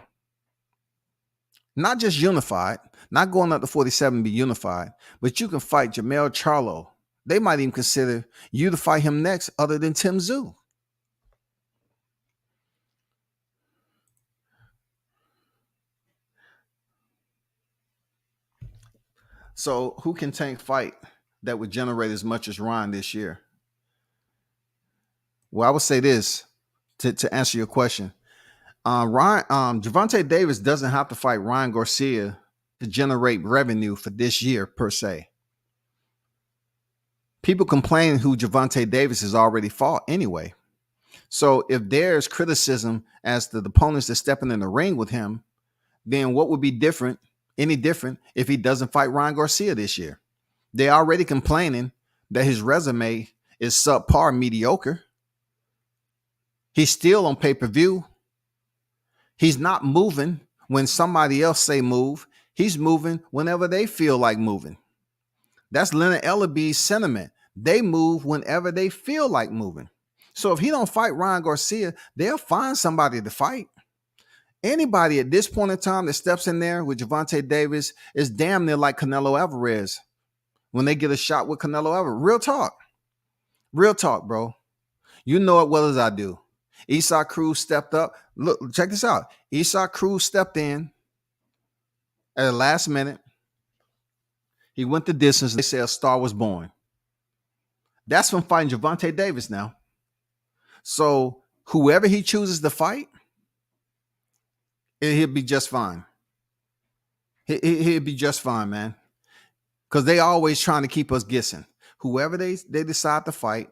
Not just unified, not going up to 47 and be unified, but you can fight Jamal Charlo. They might even consider you to fight him next other than Tim Tszyu. So who can Tank fight that would generate as much as Ryan this year? Well, I would say this to answer your question. Javante Davis doesn't have to fight Ryan Garcia to generate revenue for this year per se. People complain who Javante Davis has already fought anyway. So if there's criticism as to the opponents that stepping in the ring with him, then what would be different, any different, if he doesn't fight Ryan Garcia this year? They're already complaining that his resume is subpar, mediocre. He's still on pay-per-view. He's not moving when somebody else say move. He's moving whenever they feel like moving. That's Leonard Ellaby's sentiment. They move whenever they feel like moving. So if he don't fight Ryan Garcia, they'll find somebody to fight. Anybody at this point in time that steps in there with Javante Davis is damn near like Canelo Alvarez when they get a shot with Canelo Alvarez. Real talk, bro. You know it well as I do. Isaac Cruz stepped up. Look, check this out. Isaac Cruz stepped in at the last minute. He went the distance. They say a star was born. That's from fighting Javante Davis now. So whoever he chooses to fight, he'll be just fine. He'll be just fine, man. Because they always trying to keep us guessing. Whoever they decide to fight,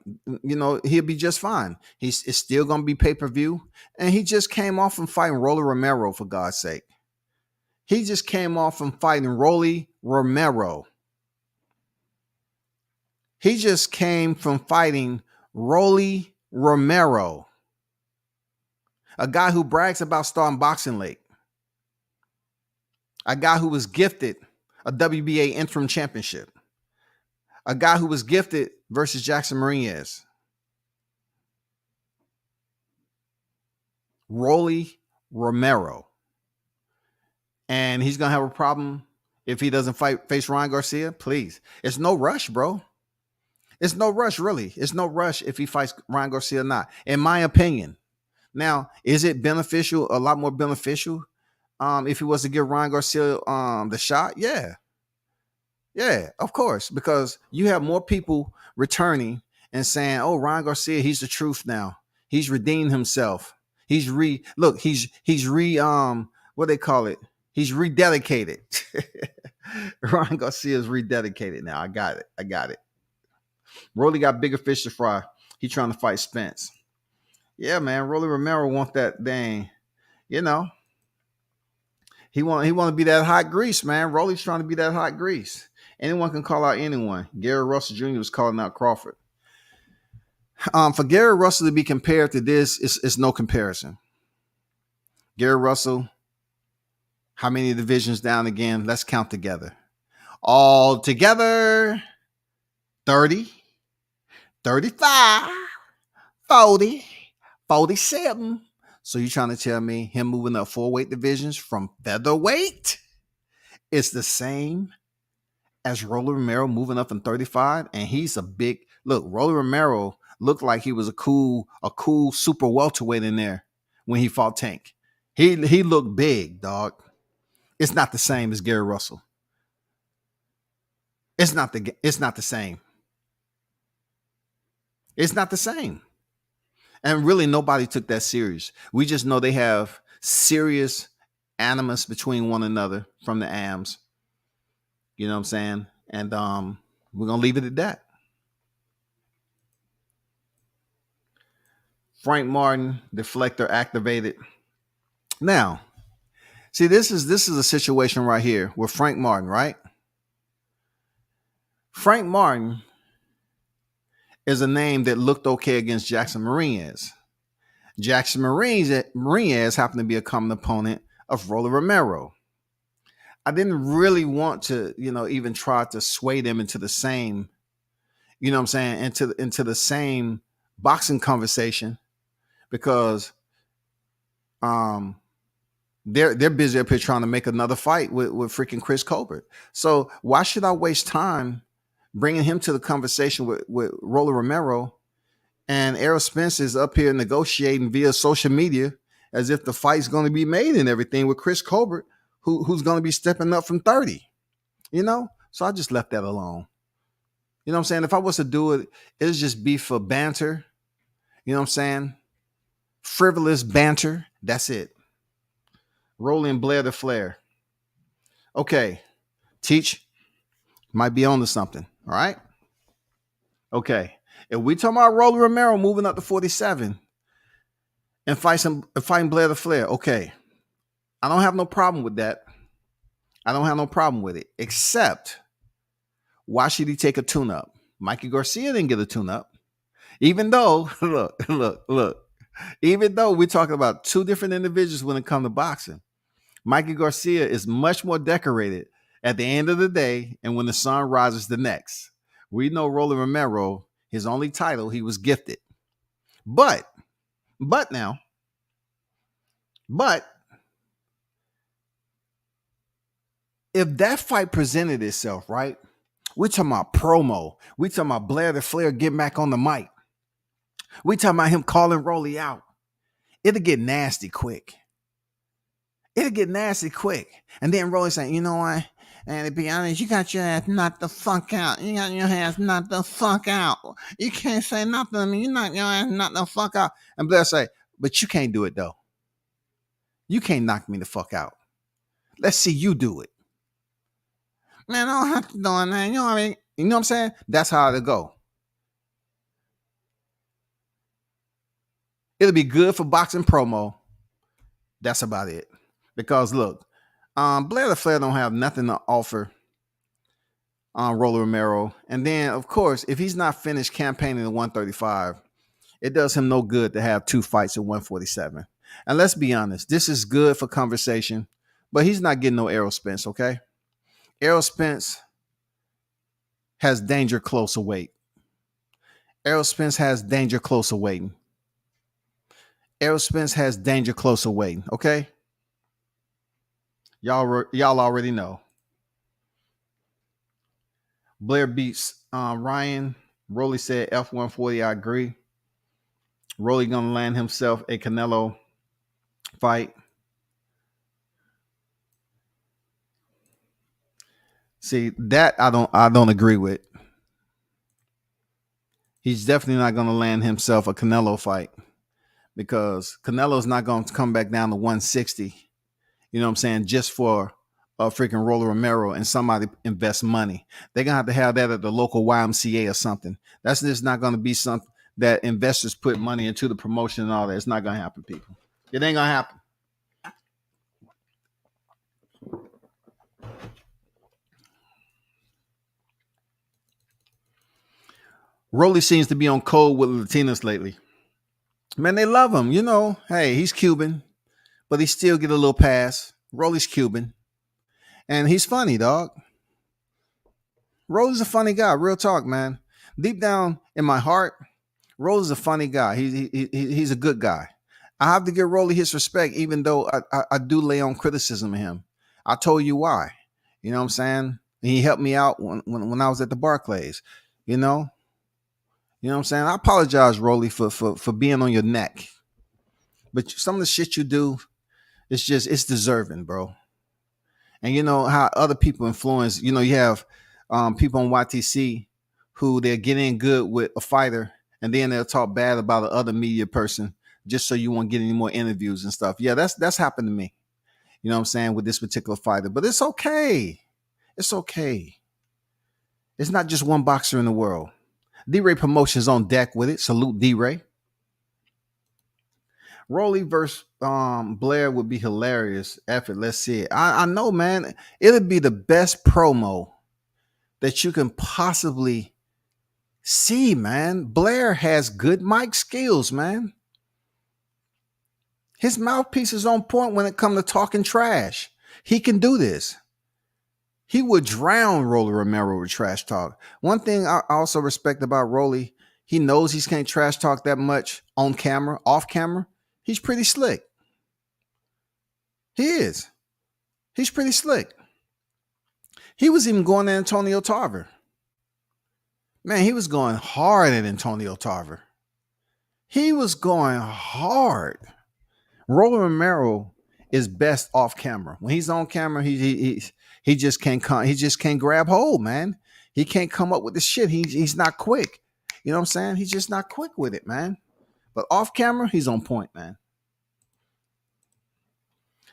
he'll be just fine. It's still going to be pay-per-view. And he just came off from fighting Rolly Romero, for God's sake. He just came off from fighting Rolly Romero. He just came from fighting Rolly Romero, a guy who brags about starting Boxing League, a guy who was gifted a WBA interim championship, a guy who was gifted versus Jackson Marinez. Rolly Romero. And he's going to have a problem if he doesn't face Ryan Garcia. Please. It's no rush, bro. It's no rush, really. It's no rush if he fights Ryan Garcia or not, in my opinion. Now, is it beneficial, a lot more beneficial, if he was to give Ryan Garcia the shot? Yeah. Yeah, of course, because you have more people returning and saying, oh, Ryan Garcia, he's the truth now. He's redeemed himself. He's what they call it? He's rededicated. Ryan Garcia is rededicated now. I got it. Rolly got bigger fish to fry. He trying to fight Spence. Yeah, man. Rolly Romero want that dang, he want to be that hot grease, man. Rolly's trying to be that hot grease. Anyone can call out anyone. Gary Russell Jr. was calling out Crawford. For Gary Russell to be compared to this, it's no comparison. Gary Russell, how many divisions down again? Let's count together. All together, 30, 35, 40, 47. So you're trying to tell me him moving up 4 weight divisions from featherweight is the same as Rolly Romero moving up from 35? And he's a big look. Rolly Romero looked like he was a cool super welterweight in there when he fought Tank. He looked big, dog. It's not the same as Gary Russell. It's not the same. It's not the same. And really, nobody took that serious. We just know they have serious animus between one another from the AMs. You know what I'm saying? And we're going to leave it at that. Frank Martin, deflector activated. Now, see, this is a situation right here with Frank Martin, right? Frank Martin is a name that looked okay against Jackson Marinez. Jackson Marinez happened to be a common opponent of Rolly Romero. I didn't really want to, even try to sway them into the same, into the same boxing conversation, because they're busy up here trying to make another fight with freaking Chris Colbert. So why should I waste time bringing him to the conversation with Rolly Romero, and Errol Spence is up here negotiating via social media as if the fight's going to be made and everything with Chris Colbert, who's going to be stepping up from 30. So I just left that alone. You know what I'm saying? If I was to do it, it'd just be for banter. You know what I'm saying? Frivolous banter. That's it. Rolling Blair to Flair. Okay. Teach might be on to something. All right. Okay. If we talking about Rolly Romero moving up to 47 and fighting Blair to Flair, okay. I don't have no problem with that. I don't have no problem with it. Except, why should he take a tune-up? Mikey Garcia didn't get a tune-up. Even though, look. Even though we're talking about two different individuals when it comes to boxing, Mikey Garcia is much more decorated at the end of the day and when the sun rises the next. We know Rolly Romero, his only title, he was gifted. But if that fight presented itself, right? We're talking about promo. We talking about Blair the Flair getting back on the mic. We talking about him calling Rolly out. It'll get nasty quick. And then Rolly saying, you know what? And to be honest, you got your ass knocked the fuck out. You got your ass knocked the fuck out. You can't say nothing to me. You knocked your ass knocked the fuck out. And Blair say, but you can't do it though. You can't knock me the fuck out. Let's see you do it. Man, I don't have to do it, man. You know what I mean? You know what I'm saying? That's how it'll go. It'll be good for boxing promo. That's about it. Because look, Blair the Flair don't have nothing to offer on Rolly Romero. And then, of course, if he's not finished campaigning at 135, it does him no good to have two fights at 147. And let's be honest, this is good for conversation, but he's not getting no Errol Spence, okay? Errol Spence has danger close await. Errol Spence has danger close awaiting. Errol Spence has danger close awaiting, okay? Y'all already know. Blair beats Ryan. Rolly said F-140, I agree. Rolly gonna land himself a Canelo fight. See, that I don't agree with. He's definitely not gonna land himself a Canelo fight because Canelo's not gonna come back down to 160. You know what I'm saying? Just for a freaking Rolly Romero and somebody invest money. They're going to have that at the local YMCA or something. That's just not going to be something that investors put money into the promotion and all that. It's not going to happen, people. It ain't going to happen. Rolly seems to be on cold with Latinas lately. Man, they love him. You know, hey, he's Cuban, but he still get a little pass. Rolly's Cuban. And he's funny, dog. Rolly's a funny guy. Real talk, man. Deep down in my heart, Rolly's a funny guy. He's a good guy. I have to give Rolly his respect, even though I do lay on criticism of him. I told you why. You know what I'm saying? He helped me out when I was at the Barclays. You know what I'm saying? I apologize, Rolly, for being on your neck. But some of the shit you do, it's deserving, bro. And you know how other people influence, you have people on YTC who they're getting good with a fighter and then they'll talk bad about the other media person just so you won't get any more interviews and stuff. Yeah, that's happened to me. You know what I'm saying, with this particular fighter. But it's okay. It's okay. It's not just one boxer in the world. D-Ray Promotions on deck with it. Salute D-Ray. Rolly versus Blair would be hilarious. Effort. Let's see it. I know, man. It'll be the best promo that you can possibly see, man. Blair has good mic skills, man. His mouthpiece is on point when it comes to talking trash. He can do this. He would drown Rolly Romero with trash talk. One thing I also respect about Rolly, he knows he can't trash talk that much on camera, off camera. He's pretty slick. He is. He's pretty slick. He was even going to Antonio Tarver. Man, he was going hard at Antonio Tarver. He was going hard. Rolly Romero is best off camera. When he's on camera, his He just can't come. He just can't grab hold, man. He can't come up with the shit. He's not quick. You know what I'm saying? He's just not quick with it, man. But off camera, he's on point, man.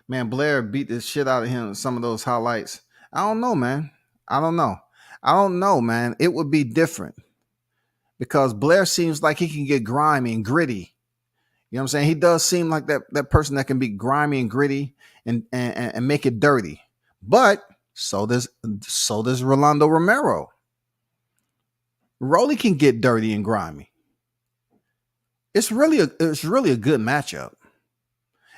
Man, Blair beat the shit out of him in some of those highlights. I don't know, man. I don't know, man. It would be different because Blair seems like he can get grimy and gritty. You know what I'm saying? He does seem like that person that can be grimy and gritty and make it dirty. But so does Rolando Romero. Rolly can get dirty and grimy. It's really a good matchup.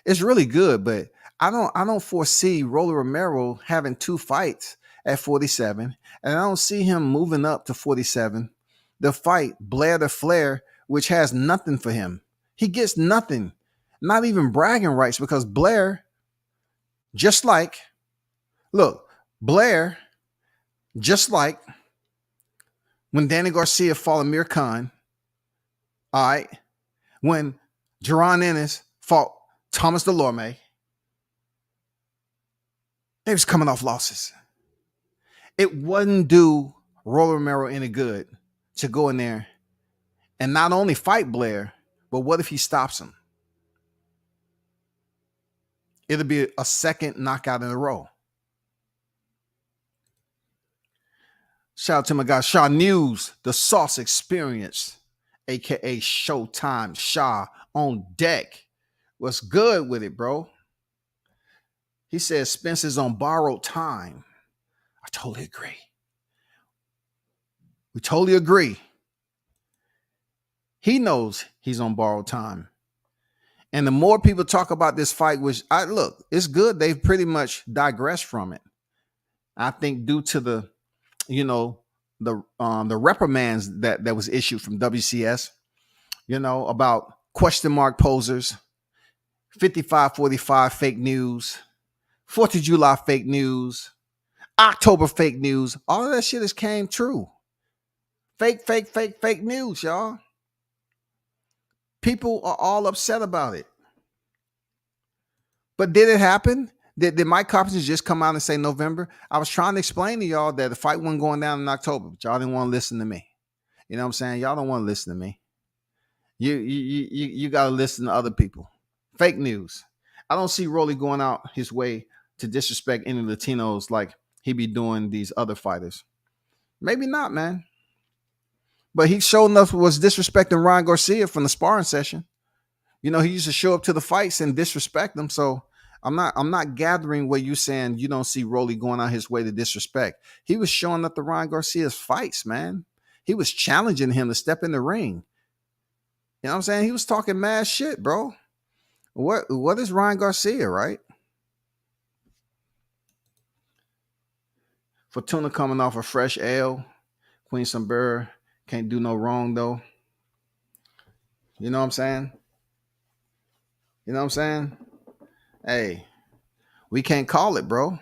It's really good, but I don't foresee Rolly Romero having 2 fights at 47, and I don't see him moving up to 47 to fight Blair the Flair, which has nothing for him. He gets nothing, not even bragging rights, because Blair, Blair, just like when Danny Garcia fought Amir Khan, all right, when Jaron Ennis fought Thomas Delorme, they was coming off losses. It wouldn't do Rolly Romero any good to go in there and not only fight Blair, but what if he stops him? It'll be a second knockout in a row. Shout out to my guy, Shaw News, the Sauce Experience, a.k.a. Showtime Shaw on deck. What's good with it, bro? He says Spencer's on borrowed time. I totally agree. We totally agree. He knows he's on borrowed time. And the more people talk about this fight, which it's good. They've pretty much digressed from it. I think due to the reprimands that was issued from WCS, about question mark posers, 55-45 fake news, 4th of July fake news, October fake news. All of that shit has came true. Fake news, y'all. People are all upset about it. But did it happen? Did Mike Carpenter just come out and say November? I was trying to explain to y'all that the fight wasn't going down in October, but y'all didn't want to listen to me. You know what I'm saying? Y'all don't want to listen to me. You got to listen to other people. Fake news. I don't see Rolly going out his way to disrespect any Latinos like he be doing these other fighters. Maybe not, man. But he showed enough was disrespecting Ryan Garcia from the sparring session. He used to show up to the fights and disrespect them. So I'm not gathering what you saying. You don't see Rolly going out his way to disrespect. He was showing up to Ryan Garcia's fights, man. He was challenging him to step in the ring. You know what I'm saying? He was talking mad shit, bro. What is Ryan Garcia, right? Fortuna coming off a fresh ale. Queen Sombrera can't do no wrong, though. You know what I'm saying? Hey, we can't call it, bro.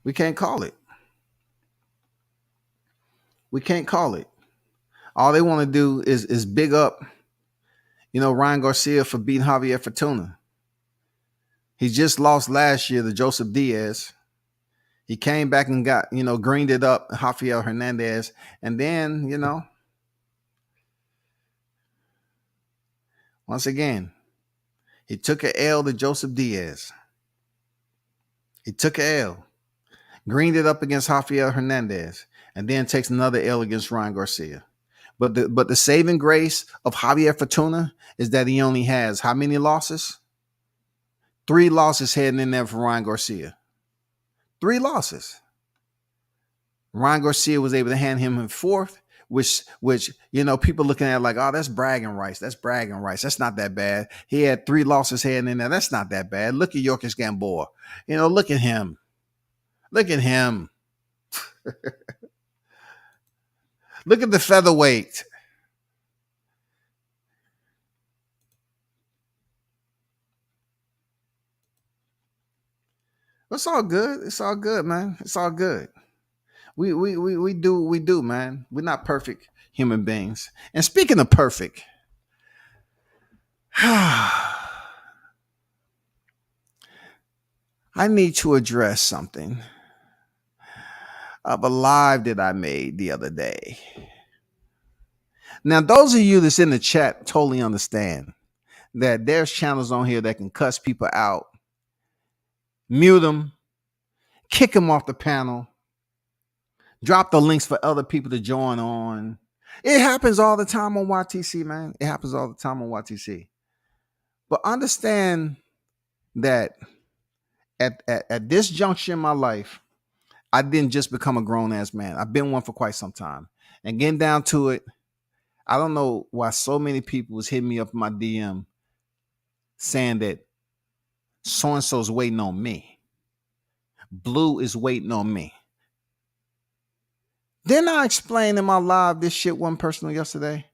We can't call it. All they want to do is big up, Ryan Garcia for beating Javier Fortuna. He just lost last year to Joseph Diaz. He came back and got, greened it up, Rafael Hernandez. And then, once again, he took an L to Joseph Diaz. He took an L, greened it up against Rafael Hernandez, and then takes another L against Ryan Garcia. But the saving grace of Javier Fortuna is that he only has how many losses? 3 losses heading in there for Ryan Garcia. 3 losses. Ryan Garcia was able to hand him in 4th, which people looking at like, oh, that's bragging rights. That's not that bad. He had 3 losses heading in there. That's not that bad. Look at Yorkis Gamboa. Look at him. Look at him. Look at the featherweight. It's all good. It's all good, man. It's all good. We do what we do, man. We're not perfect human beings. And speaking of perfect, I I need to address something of a live that I made the other day. Now, those of you that's in the chat totally understand that there's channels on here that can cuss people out, mute them, kick them off the panel, drop the links for other people to join on. It happens all the time on YTC, man. It happens all the time on YTC. But understand that at this juncture in my life, I didn't just become a grown-ass man. I've been one for quite some time. And getting down to it, I don't know why so many people was hitting me up in my DM saying that so-and-so's waiting on me. Blue is waiting on me. Didn't I explain in my live this shit wasn't personal yesterday?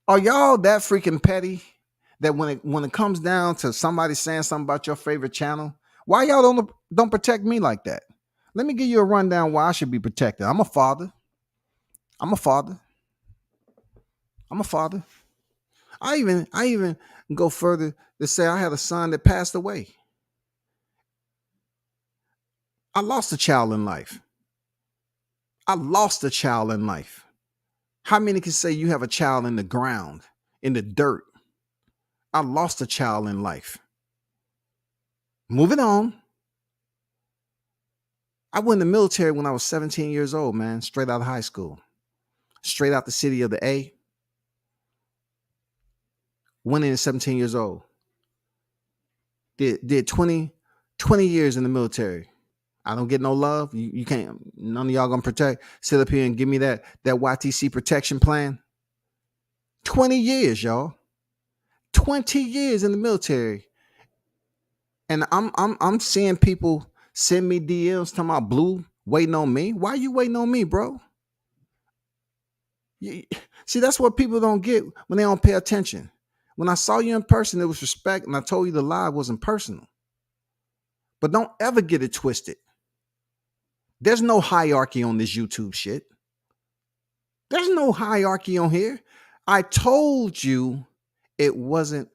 Are y'all that freaking petty that when it comes down to somebody saying something about your favorite channel, why y'all don't protect me like that? Let me give you a rundown why I should be protected. I'm a father. I even go further to say I had a son that passed away. I lost a child in life. How many can say you have a child in the ground, in the dirt? I lost a child in life. Moving on. I went in the military when I was 17 years old, man, straight out of high school. Straight out the city of the A. Went in at 17 years old. Did 20 years in the military. I don't get no love. You can't, none of y'all gonna protect. Sit up here and give me that YTC protection plan. 20 years, y'all. 20 years in the military. And I'm seeing people send me DMs talking about Blue waiting on me. Why are you waiting on me, bro? See, that's what people don't get when they don't pay attention. When I saw you in person, it was respect, and I told you the live wasn't personal. But don't ever get it twisted. There's no hierarchy on this YouTube shit. There's no hierarchy on here. I told you it wasn't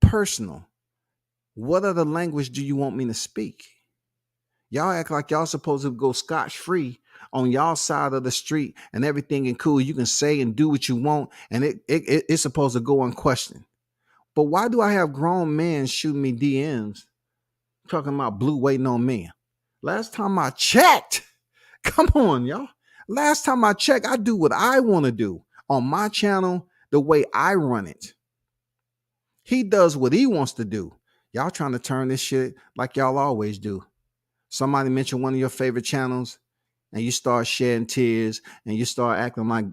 personal. What other language do you want me to speak? Y'all act like y'all supposed to go scotch-free on y'all side of the street and everything and cool. You can say and do what you want, and it's supposed to go unquestioned. But why do I have grown men shooting me DMs talking about Blue waiting on me? Last time I checked, come on, y'all. Last time I checked, I do what I want to do on my channel the way I run it. He does what he wants to do. Y'all trying to turn this shit like y'all always do. Somebody mentioned one of your favorite channels and you start shedding tears and you start acting like,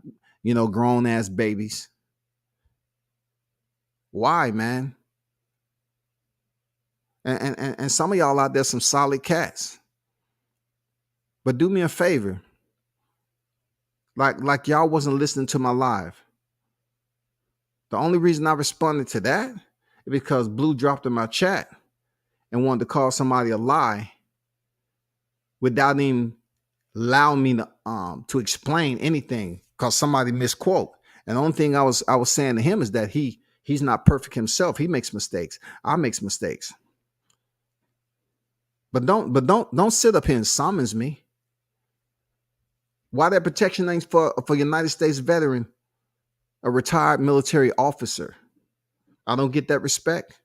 grown ass babies. Why, man? And some of y'all out there, some solid cats. But do me a favor. Like y'all wasn't listening to my live. The only reason I responded to that is because Blue dropped in my chat and wanted to call somebody a lie without even allowing me to explain anything because somebody misquote. And the only thing I was saying to him is that he's not perfect himself. He makes mistakes. I makes mistakes. But don't sit up here and summons me. Why that protection ain't for United States veteran, a retired military officer? I don't get that respect.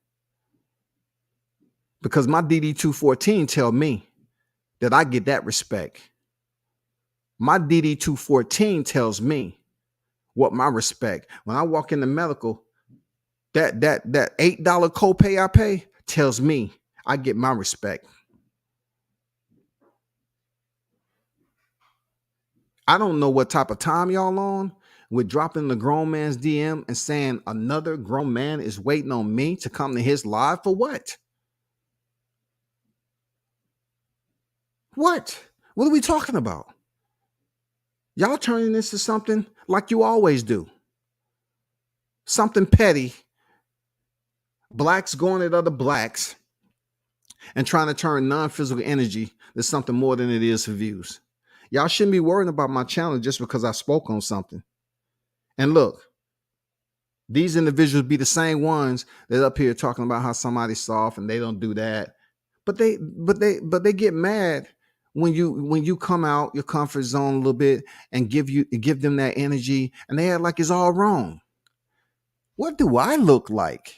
Because my DD-214 tell me that I get that respect. My DD-214 tells me what my respect. When I walk in the medical, that $8 copay I pay tells me I get my respect. I don't know what type of time y'all on with dropping the grown man's DM and saying another grown man is waiting on me to come to his live for what? What are we talking about? Y'all turning this to something like you always do. Something petty. Blacks going at other blacks and trying to turn non-physical energy to something more than it is for views. Y'all shouldn't be worrying about my channel just because I spoke on something. And look, these individuals be the same ones that up here talking about how somebody's soft and they don't do that. But they get mad when you come out your comfort zone a little bit and give them that energy, and they act like it's all wrong. What do I look like?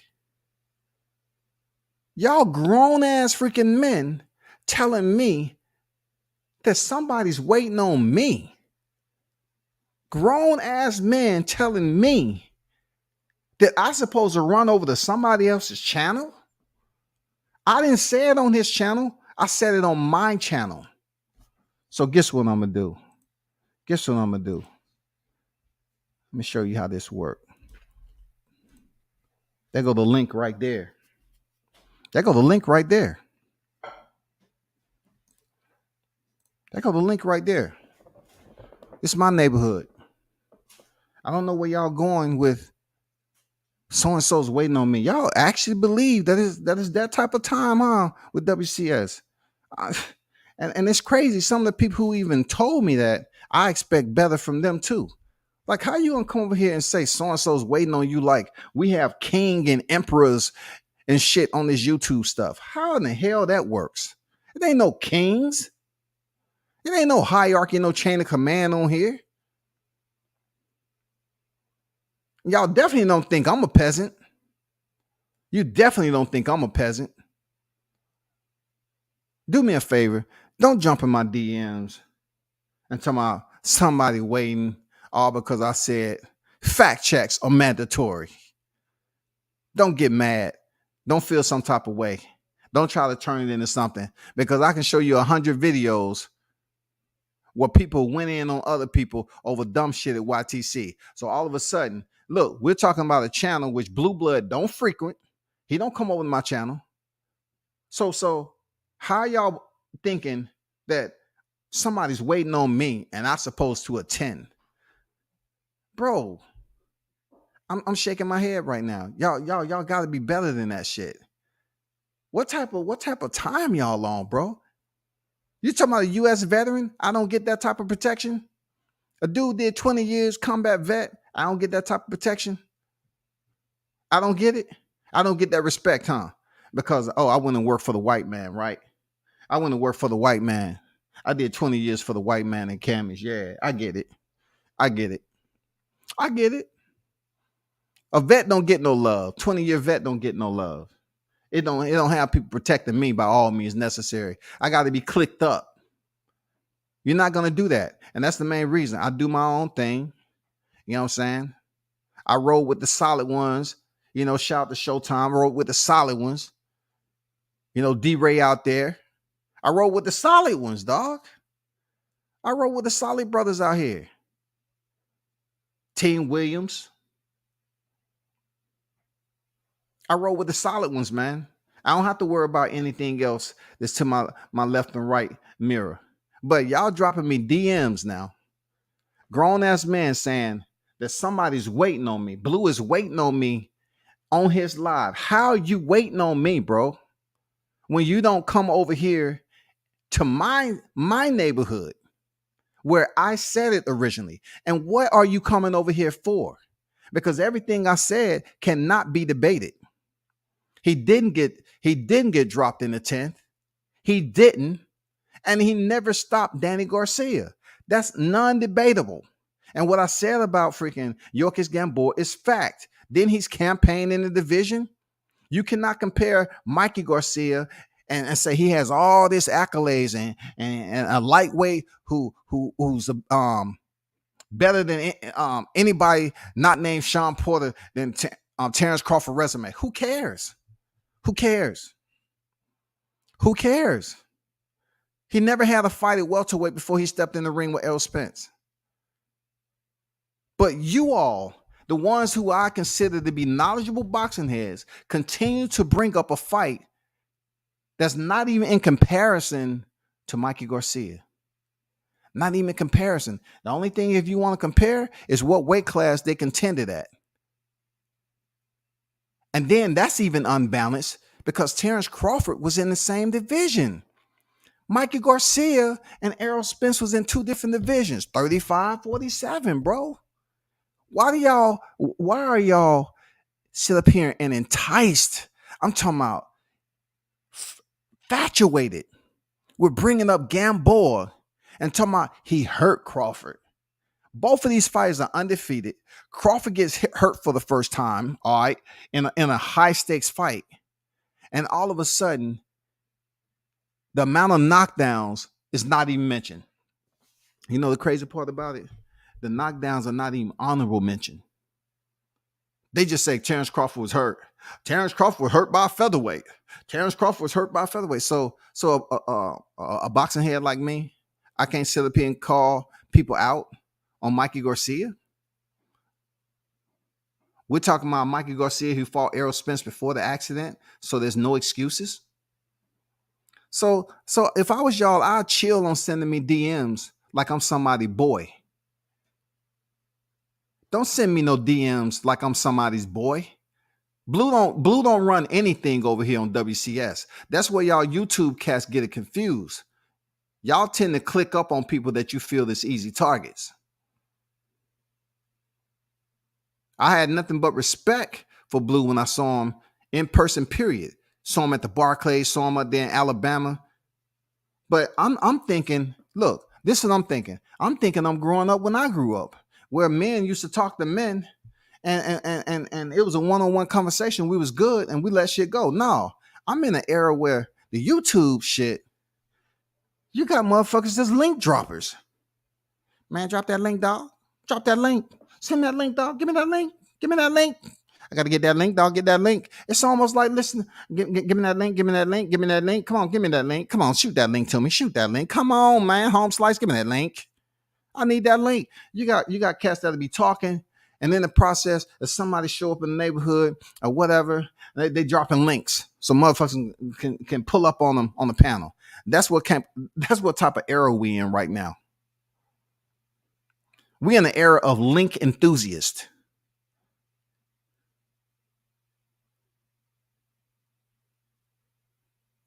Y'all grown ass freaking men telling me that somebody's waiting on me. Grown ass men telling me that I supposed to run over to somebody else's channel. I didn't say it on his channel. I said it on my channel. So guess what I'm gonna do? Guess what I'm gonna do? Let me show you how this works. There go the link right there. There go the link right there. There go the link right there. It's my neighborhood. I don't know where y'all going with so-and-so's waiting on me. Y'all actually believe that is that type of time, huh? With WCS. And it's crazy. Some of the people who even told me that, I expect better from them too. Like, how you gonna come over here and say so-and-so's waiting on you like we have king and emperors and shit on this YouTube stuff? How in the hell that works? It ain't no kings. It ain't no hierarchy, no chain of command on here. Y'all definitely don't think I'm a peasant. You definitely don't think I'm a peasant. Do me a favor. Don't jump in my DMs and tell me somebody waiting all because I said fact checks are mandatory. Don't get mad. Don't feel some type of way. Don't try to turn it into something, because I can show you 100 videos where people went in on other people over dumb shit at YTC. So all of a sudden, look, we're talking about a channel which Blue Blood don't frequent. He don't come over to my channel. So how y'all thinking that somebody's waiting on me and I'm supposed to attend? Bro, I'm shaking my head right now. Y'all got to be better than that shit. What type of time y'all on, bro? You talking about a U.S. veteran? I don't get that type of protection. A dude did 20 years combat vet. I don't get that type of protection. I don't get it. I don't get that respect, huh? Because, I went and worked for the white man, right? I went and worked for the white man. I did 20 years for the white man in Camis. Yeah, I get it. I get it. I get it. A vet don't get no love. 20-year vet don't get no love. It don't have people protecting me by all means necessary. I got to be clicked up. You're not going to do that. And that's the main reason. I do my own thing. You know what I'm saying? I roll with the solid ones. You know, shout out to Showtime. I roll with the solid ones. You know, D-Ray out there. I roll with the solid ones, dog. I roll with the solid brothers out here. Team Williams. I roll with the solid ones, man. I don't have to worry about anything else that's to my left and right mirror. But y'all dropping me DMs now. Grown ass man saying that somebody's waiting on me. Blue is waiting on me on his live. How are you waiting on me, bro? When you don't come over here to my neighborhood where I said it originally. And what are you coming over here for? Because everything I said cannot be debated. He didn't get dropped in the 10th. He didn't. And he never stopped Danny Garcia. That's non-debatable. And what I said about freaking Yorkis Gamboa is fact. Then he's campaigned in the division. You cannot compare Mikey Garcia and say he has all this accolades and a lightweight who's better than anybody not named Sean Porter than Terrence Crawford resume. Who cares? Who cares? Who cares? He never had a fight at welterweight before he stepped in the ring with Errol Spence. But you all, the ones who I consider to be knowledgeable boxing heads, continue to bring up a fight that's not even in comparison to Mikey Garcia. Not even in comparison. The only thing, if you want to compare, is what weight class they contended at. And then that's even unbalanced because Terrence Crawford was in the same division. Mikey Garcia and Errol Spence was in two different divisions, 35-47, bro. Why are y'all sit up here and enticed? I'm talking about infatuated with bringing up Gamboa and talking about he hurt Crawford. Both of these fighters are undefeated. Crawford gets hurt for the first time, all right, in a high stakes fight. And all of a sudden, the amount of knockdowns is not even mentioned. You know the crazy part about it? The knockdowns are not even honorable mention. They just say Terrence Crawford was hurt. Terrence Crawford was hurt by a featherweight. Terrence Crawford was hurt by a featherweight. So a boxing head like me, I can't sit up here and call people out on Mikey Garcia. We're talking about Mikey Garcia who fought Errol Spence before the accident, so there's no excuses. So if I was y'all, I'd chill on sending me DMs like I'm somebody's boy. Don't send me no DMs like I'm somebody's boy. Blue don't run anything over here on WCS. That's where y'all YouTube cats get it confused. Y'all tend to click up on people that you feel is easy targets. I had nothing but respect for Blue when I saw him in person, period. Saw him at the Barclays, saw him up there in Alabama. But I'm thinking, look, this is what I'm thinking. I'm thinking I'm growing up when I grew up, where men used to talk to men and it was a one-on-one conversation. We was good and we let shit go. No, I'm in an era where the YouTube shit, you got motherfuckers that's link droppers. Man, drop that link, dog. Drop that link. Send me that link, dog. Give me that link. Give me that link. I got to get that link, dog. Get that link. It's almost like, listen, give me that link. Give me that link. Give me that link. Come on, give me that link. Come on, shoot that link to me. Shoot that link. Come on, man. Home Slice, give me that link. I need that link. You got cats that'll be talking, and in the process, if somebody show up in the neighborhood or whatever, they dropping links so motherfuckers can pull up on them on the panel. That's what type of era we in right now. We in the era of link enthusiasts.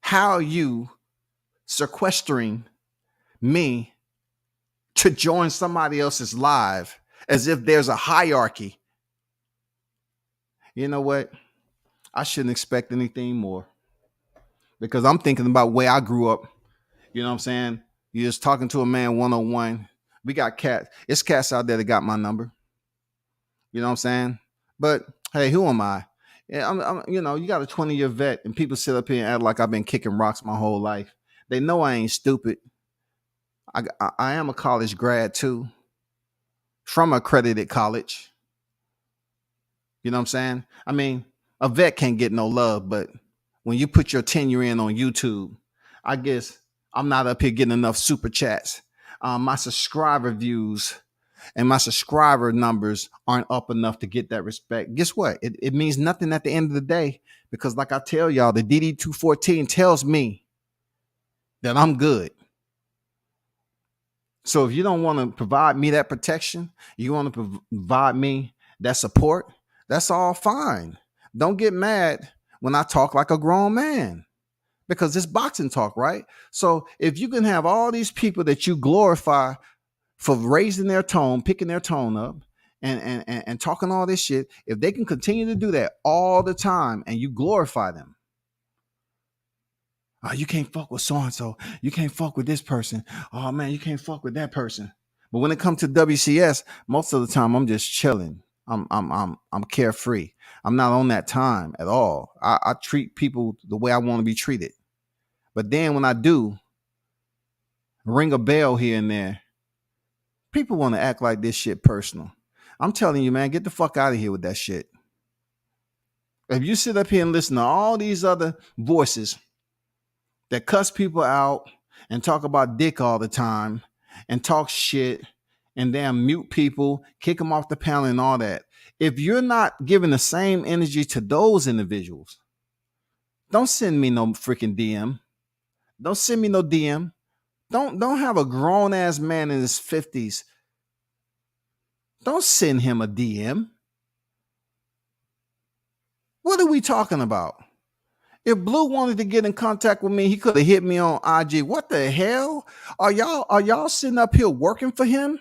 How are you sequestering me to join somebody else's live as if there's a hierarchy? You know what? I shouldn't expect anything more because I'm thinking about where I grew up. You know what I'm saying? You're just talking to a man one-on-one. We got cats. It's cats out there that got my number. You know what I'm saying? But hey, who am I? Yeah, I'm you know, you got a 20-year vet and people sit up here and act like I've been kicking rocks my whole life. They know I ain't stupid. I am a college grad too, from accredited college. You know what I'm saying? I mean, a vet can't get no love, but when you put your tenure in on YouTube, I guess I'm not up here getting enough super chats. My subscriber views and my subscriber numbers aren't up enough to get that respect. Guess what? It means nothing at the end of the day because, like I tell y'all, the DD214 tells me that I'm good. So if you don't want to provide me that protection, you want to provide me that support, that's all fine. Don't get mad when I talk like a grown man because it's boxing talk, right? So if you can have all these people that you glorify for raising their tone, picking their tone up and talking all this shit, if they can continue to do that all the time and you glorify them, oh, you can't fuck with so-and-so. You can't fuck with this person. Oh man, you can't fuck with that person. But when it comes to WCS, most of the time I'm just chilling. I'm carefree. I'm not on that time at all. I treat people the way I want to be treated. But then when I do ring a bell here and there, people want to act like this shit personal. I'm telling you, man, get the fuck out of here with that shit. If you sit up here and listen to all these other voices that cuss people out and talk about dick all the time and talk shit and damn mute people, kick them off the panel and all that. If you're not giving the same energy to those individuals, don't send me no freaking DM. Don't send me no DM. Don't have a grown ass man in his 50s. Don't send him a DM. What are we talking about? If Blue wanted to get in contact with me, he could have hit me on IG. What the hell? Are y'all sitting up here working for him?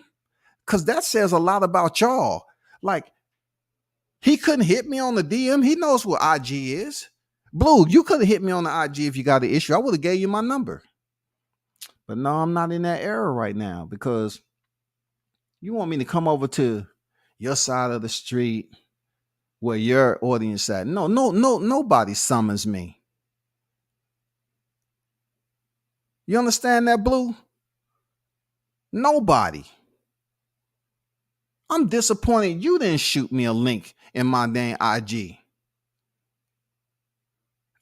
Because that says a lot about y'all. Like, he couldn't hit me on the DM. He knows what IG is. Blue, you could have hit me on the IG if you got an issue. I would have gave you my number. But no, I'm not in that era right now because you want me to come over to your side of the street where your audience at. No, nobody summons me. You understand that, Blue? Nobody. I'm disappointed you didn't shoot me a link in my damn IG.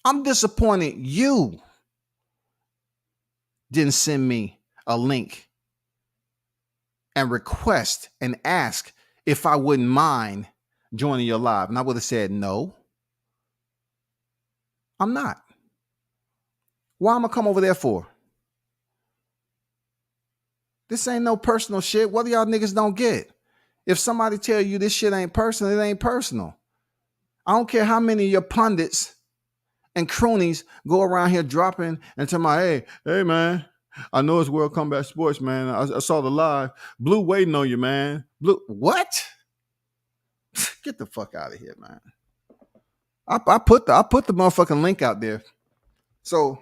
I'm disappointed you didn't send me a link and request and ask if I wouldn't mind joining your live. And I would have said, no, I'm not. Why am I come over there for? This ain't no personal shit. What do y'all niggas don't get? If somebody tell you this shit ain't personal, it ain't personal. I don't care how many of your pundits and cronies go around here dropping and tell my, hey, man, I know it's World Combat Sports, man. I saw the live. Blue waiting on you, man. Blue, what? Get the fuck out of here, man. I put the motherfucking link out there. So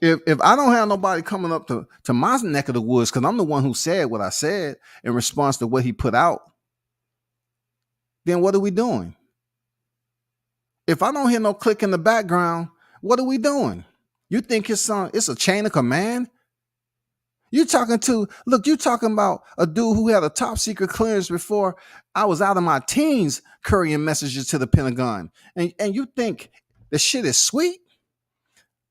if I don't have nobody coming up to my neck of the woods, because I'm the one who said what I said in response to what he put out, then what are we doing? If I don't hear no click in the background, what are we doing? You think it's a chain of command? You talking about a dude who had a top secret clearance before I was out of my teens couriering messages to the Pentagon. And you think the shit is sweet?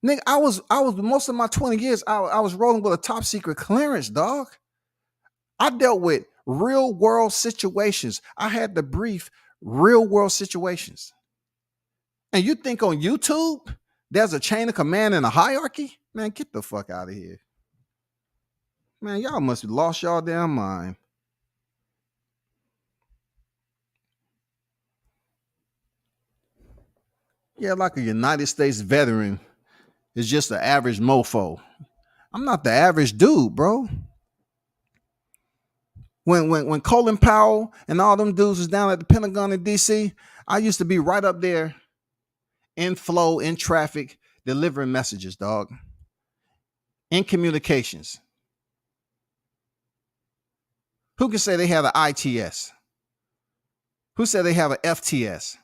Nigga, I was most of my 20 years, I was rolling with a top secret clearance, dog. I dealt with real world situations. I had to brief real world situations. And you think on YouTube, there's a chain of command and a hierarchy? Man, get the fuck out of here. Man, y'all must have lost y'all damn mind. Yeah, like a United States veteran is just an average mofo. I'm not the average dude, bro. When Colin Powell and all them dudes was down at the Pentagon in DC, I used to be right up there in flow, in traffic, delivering messages, dog. In communications. Who can say they have an ITS? Who said they have an FTS?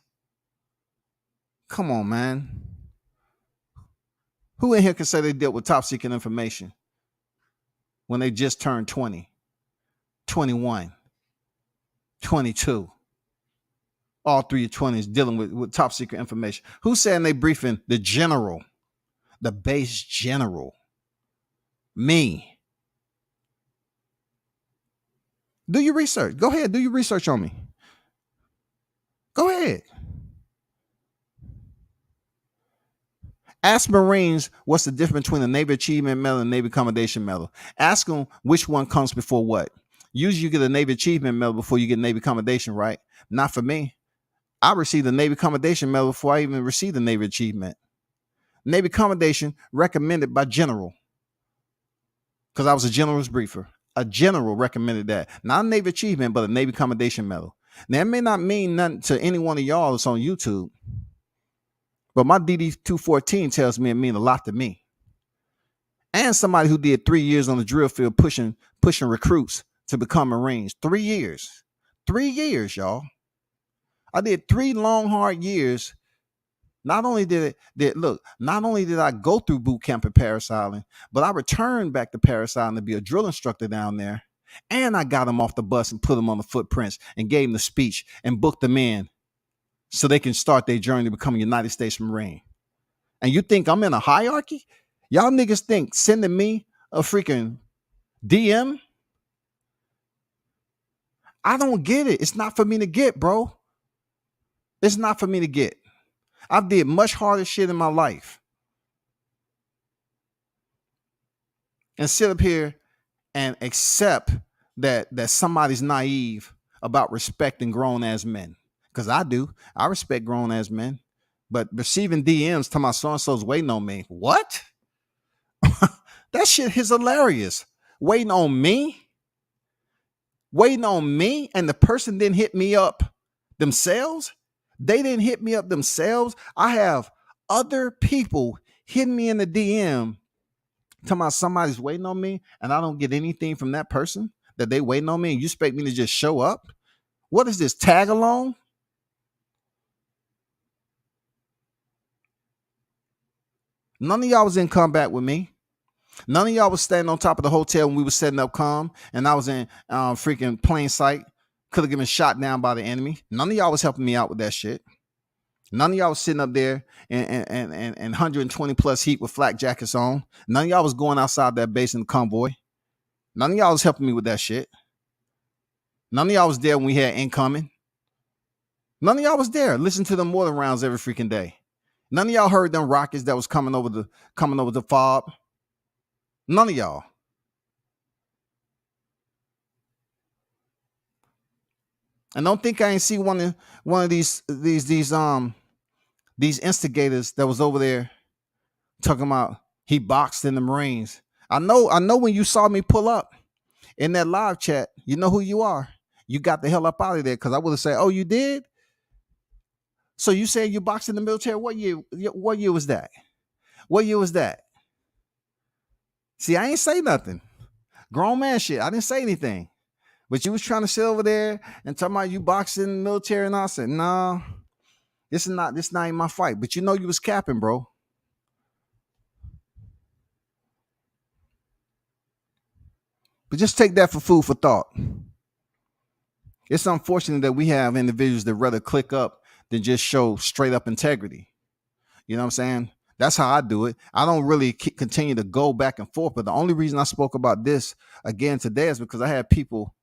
Come on, man. Who in here can say they dealt with top secret information when they just turned 20, 21, 22? All through your 20s dealing with top secret information. Who's saying they briefing the general, the base general? Me. Do your research. Go ahead. Do your research on me. Go ahead. Ask Marines what's the difference between a Navy Achievement Medal and Navy Commendation Medal. Ask them which one comes before what. Usually you get a Navy Achievement Medal before you get Navy Commendation, right? Not for me. I received the Navy Commendation Medal before I even received the Navy Achievement. Navy Commendation recommended by General, because I was a general's briefer. A general recommended that. Not a Navy Achievement, but a Navy Commendation Medal. Now, it may not mean nothing to any one of y'all that's on YouTube, but my DD-214 tells me it means a lot to me. And somebody who did 3 years on the drill field pushing recruits to become Marines. 3 years. 3 years, y'all. I did 3 long, hard years. Not only did I go through boot camp at Parris Island, but I returned back to Parris Island to be a drill instructor down there. And I got them off the bus and put them on the footprints and gave them the speech and booked them in so they can start their journey to become a United States Marine. And you think I'm in a hierarchy? Y'all niggas think sending me a freaking DM? I don't get it. It's not for me to get, bro. It's not for me to get. I've did much harder shit in my life. And sit up here and accept that somebody's naive about respecting grown-ass men. Because I do. I respect grown-ass men. But receiving DMs to my so-and-so's waiting on me. What? That shit is hilarious. Waiting on me? Waiting on me? And the person didn't hit me up themselves? They didn't hit me up themselves. I have Other people hitting me in the DM talking about somebody's waiting on me and I don't get anything from that person that they waiting on me and you expect me to just show up? What is this, tag along? None of y'all was in combat with me. None of y'all was standing on top of the hotel when we was setting up calm and I was in freaking plain sight. Could have been shot down by the enemy. None of y'all was helping me out with that shit. None of y'all was sitting up there and 120 plus heat with flak jackets on. None of y'all was going outside that base in the convoy. None of y'all was helping me with that shit. None of y'all was there when we had incoming. None of y'all was there. Listen to the mortar rounds every freaking day. None of y'all heard them rockets that was coming over the fob. None of y'all. And don't think I ain't see one of these instigators that was over there talking about he boxed in the Marines. I know when you saw me pull up in that live chat, you know who you are. You got the hell up out of there because I would have said, oh, you did? So you saying you boxed in the military? What year was that? What year was that? See, I ain't say nothing. Grown man shit. I didn't say anything. But you was trying to sit over there and talking about you boxing in the military, and I said, no, this not even my fight. But you know you was capping, bro. But just take that for food for thought. It's unfortunate that we have individuals that rather click up than just show straight up integrity. You know what I'm saying? That's how I do it. I don't really continue to go back and forth. But the only reason I spoke about this again today is because I had people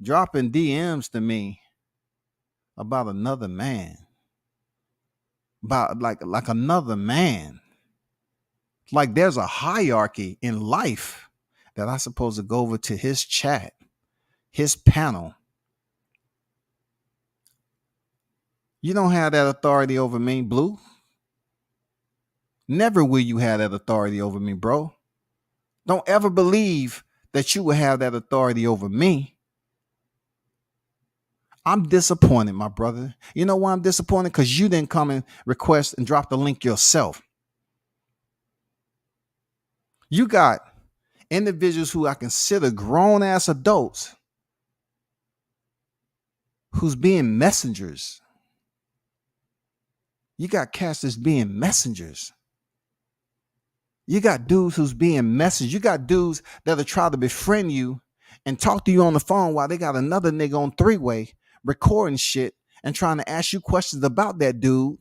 dropping DMs to me about another man. About like another man. Like there's a hierarchy in life that I'm supposed to go over to his chat, his panel. You don't have that authority over me, Blue. Never will you have that authority over me, bro. Don't ever believe that you will have that authority over me. I'm disappointed, my brother. You know why I'm disappointed? Because you didn't come and request and drop the link yourself. You got individuals who I consider grown-ass adults who's being messengers. You got cats that's being messengers. You got dudes who's being messengers. You got dudes that'll try to befriend you and talk to you on the phone while they got another nigga on three-way recording shit and trying to ask you questions about that dude.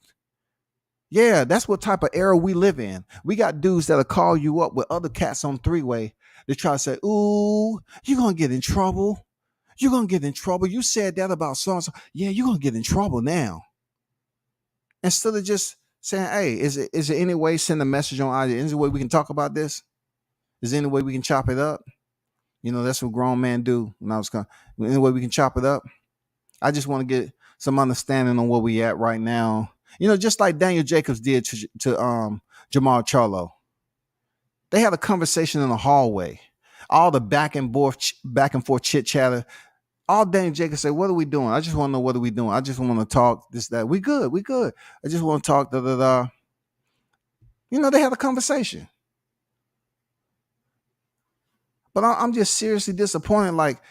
Yeah, that's what type of era we live in. We got dudes that'll call you up with other cats on three-way. They try to say, ooh, you're going to get in trouble. You're going to get in trouble. You said that about so-and-so. Yeah, you're going to get in trouble now. Instead of just saying, hey, is there any way send a message on IG? Is there any way we can talk about this? Is there any way we can chop it up? You know, that's what grown men do. When I was any way we can chop it up? I just want to get some understanding on where we at right now. You know, just like Daniel Jacobs did to Jamal Charlo. They had a conversation in the hallway. All the back and forth chit chatter. All Daniel Jacobs said, what are we doing? I just want to know what are we doing. I just want to talk this, that. We good. I just want to talk You know, they had a conversation. But I'm just seriously disappointed. Like,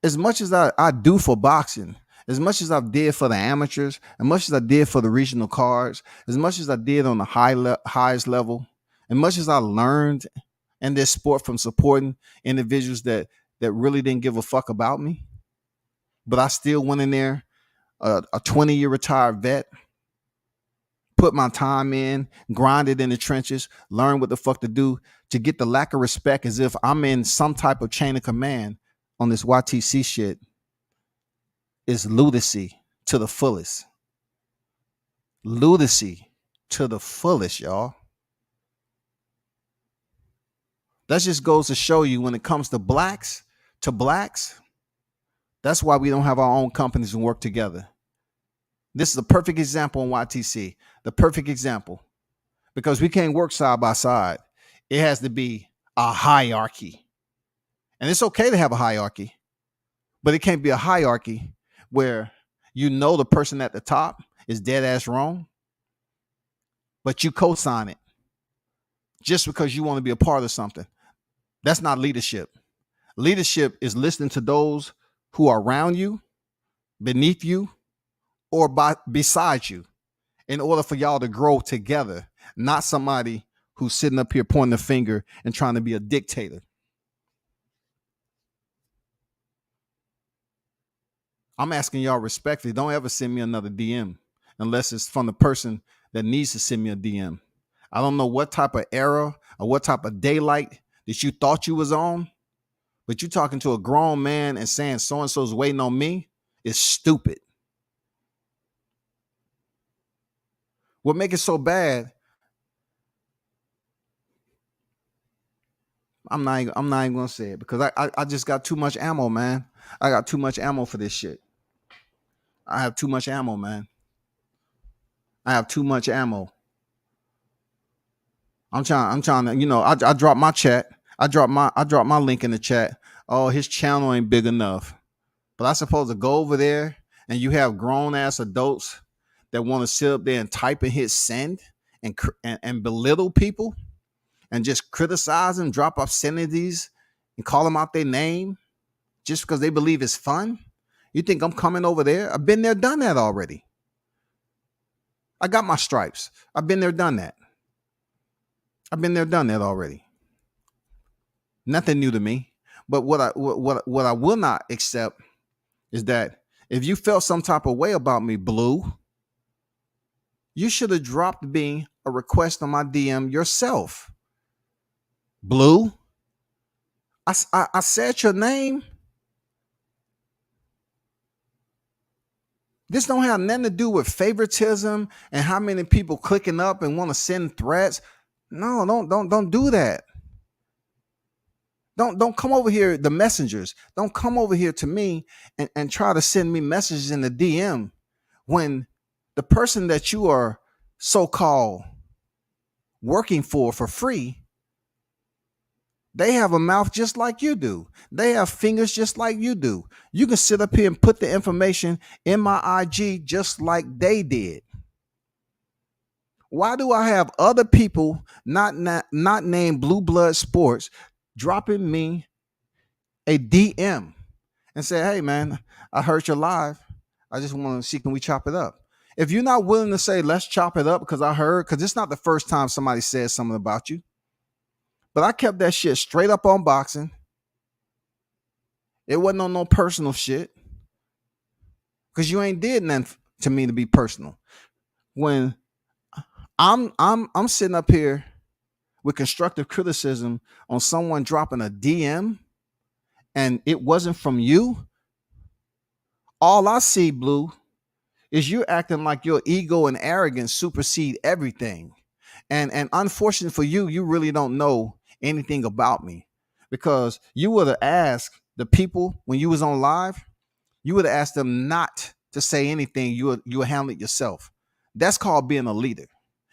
as much as I do for boxing, as much as I did for the amateurs, as much as I did for the regional cards, as much as I did on the highest level, as much as I learned in this sport from supporting individuals that really didn't give a fuck about me, but I still went in there, a 20-year retired vet, put my time in, grinded in the trenches, learned what the fuck to do to get the lack of respect as if I'm in some type of chain of command on this YTC shit is lunacy to the fullest. Lunacy to the fullest, y'all. That just goes to show you when it comes to blacks, that's why we don't have our own companies and work together. This is a perfect example on YTC. The perfect example. Because we can't work side by side. It has to be a hierarchy. And it's okay to have a hierarchy. But it can't be a hierarchy where you know the person at the top is dead ass wrong. but you co-sign it just because you want to be a part of something. That's not leadership. Leadership is listening to those who are around you, beneath you, or beside you in order for y'all to grow together, not somebody who's sitting up here pointing the finger and trying to be a dictator. I'm asking y'all respectfully, don't ever send me another DM unless it's from the person that needs to send me a DM. I don't know what type of era or what type of daylight that you thought you was on, but you talking to a grown man and saying so-and-so's waiting on me is stupid. What make it so bad? I'm not even gonna say it because I just got too much ammo, man. I got too much ammo for this shit. I have too much ammo, man. I have too much ammo. I'm trying to, I dropped my chat. I dropped my link in the chat. Oh, his channel ain't big enough. But I supposed to go over there and you have grown ass adults that want to sit up there and type and hit send and belittle people and just criticize them, drop obscenities and call them out their name just because they believe it's fun. You think I'm coming over there? I've been there, done that already. I got my stripes. I've been there, done that. I've been there, done that already. Nothing new to me. But what I will not accept is that if you felt some type of way about me, Blue, you should have dropped me a request on my DM yourself. Blue, I said your name. This don't have nothing to do with favoritism and how many people clicking up and want to send threats. No, don't do that. Don't come over here, the messengers. Don't come over here to me and try to send me messages in the DM when the person that you are so-called working for free, they have a mouth just like you do. They have fingers just like you do. You can sit up here and put the information in my IG just like they did. Why do I have other people not named Blue Blood Sports dropping me a DM and say, hey, man, I heard you're live. I just want to see, can we chop it up? If you're not willing to say, let's chop it up because it's not the first time somebody said something about you. But I kept that shit straight up on boxing. It wasn't on no personal shit because you ain't did nothing to me to be personal. When I'm sitting up here with constructive criticism on someone dropping a DM and it wasn't from you, all I see, Blue, is you're acting like your ego and arrogance supersede everything. And unfortunate for you, you really don't know anything about me because you would have asked the people when you was on live, you would have asked them not to say anything. You would handle it yourself. That's called being a leader.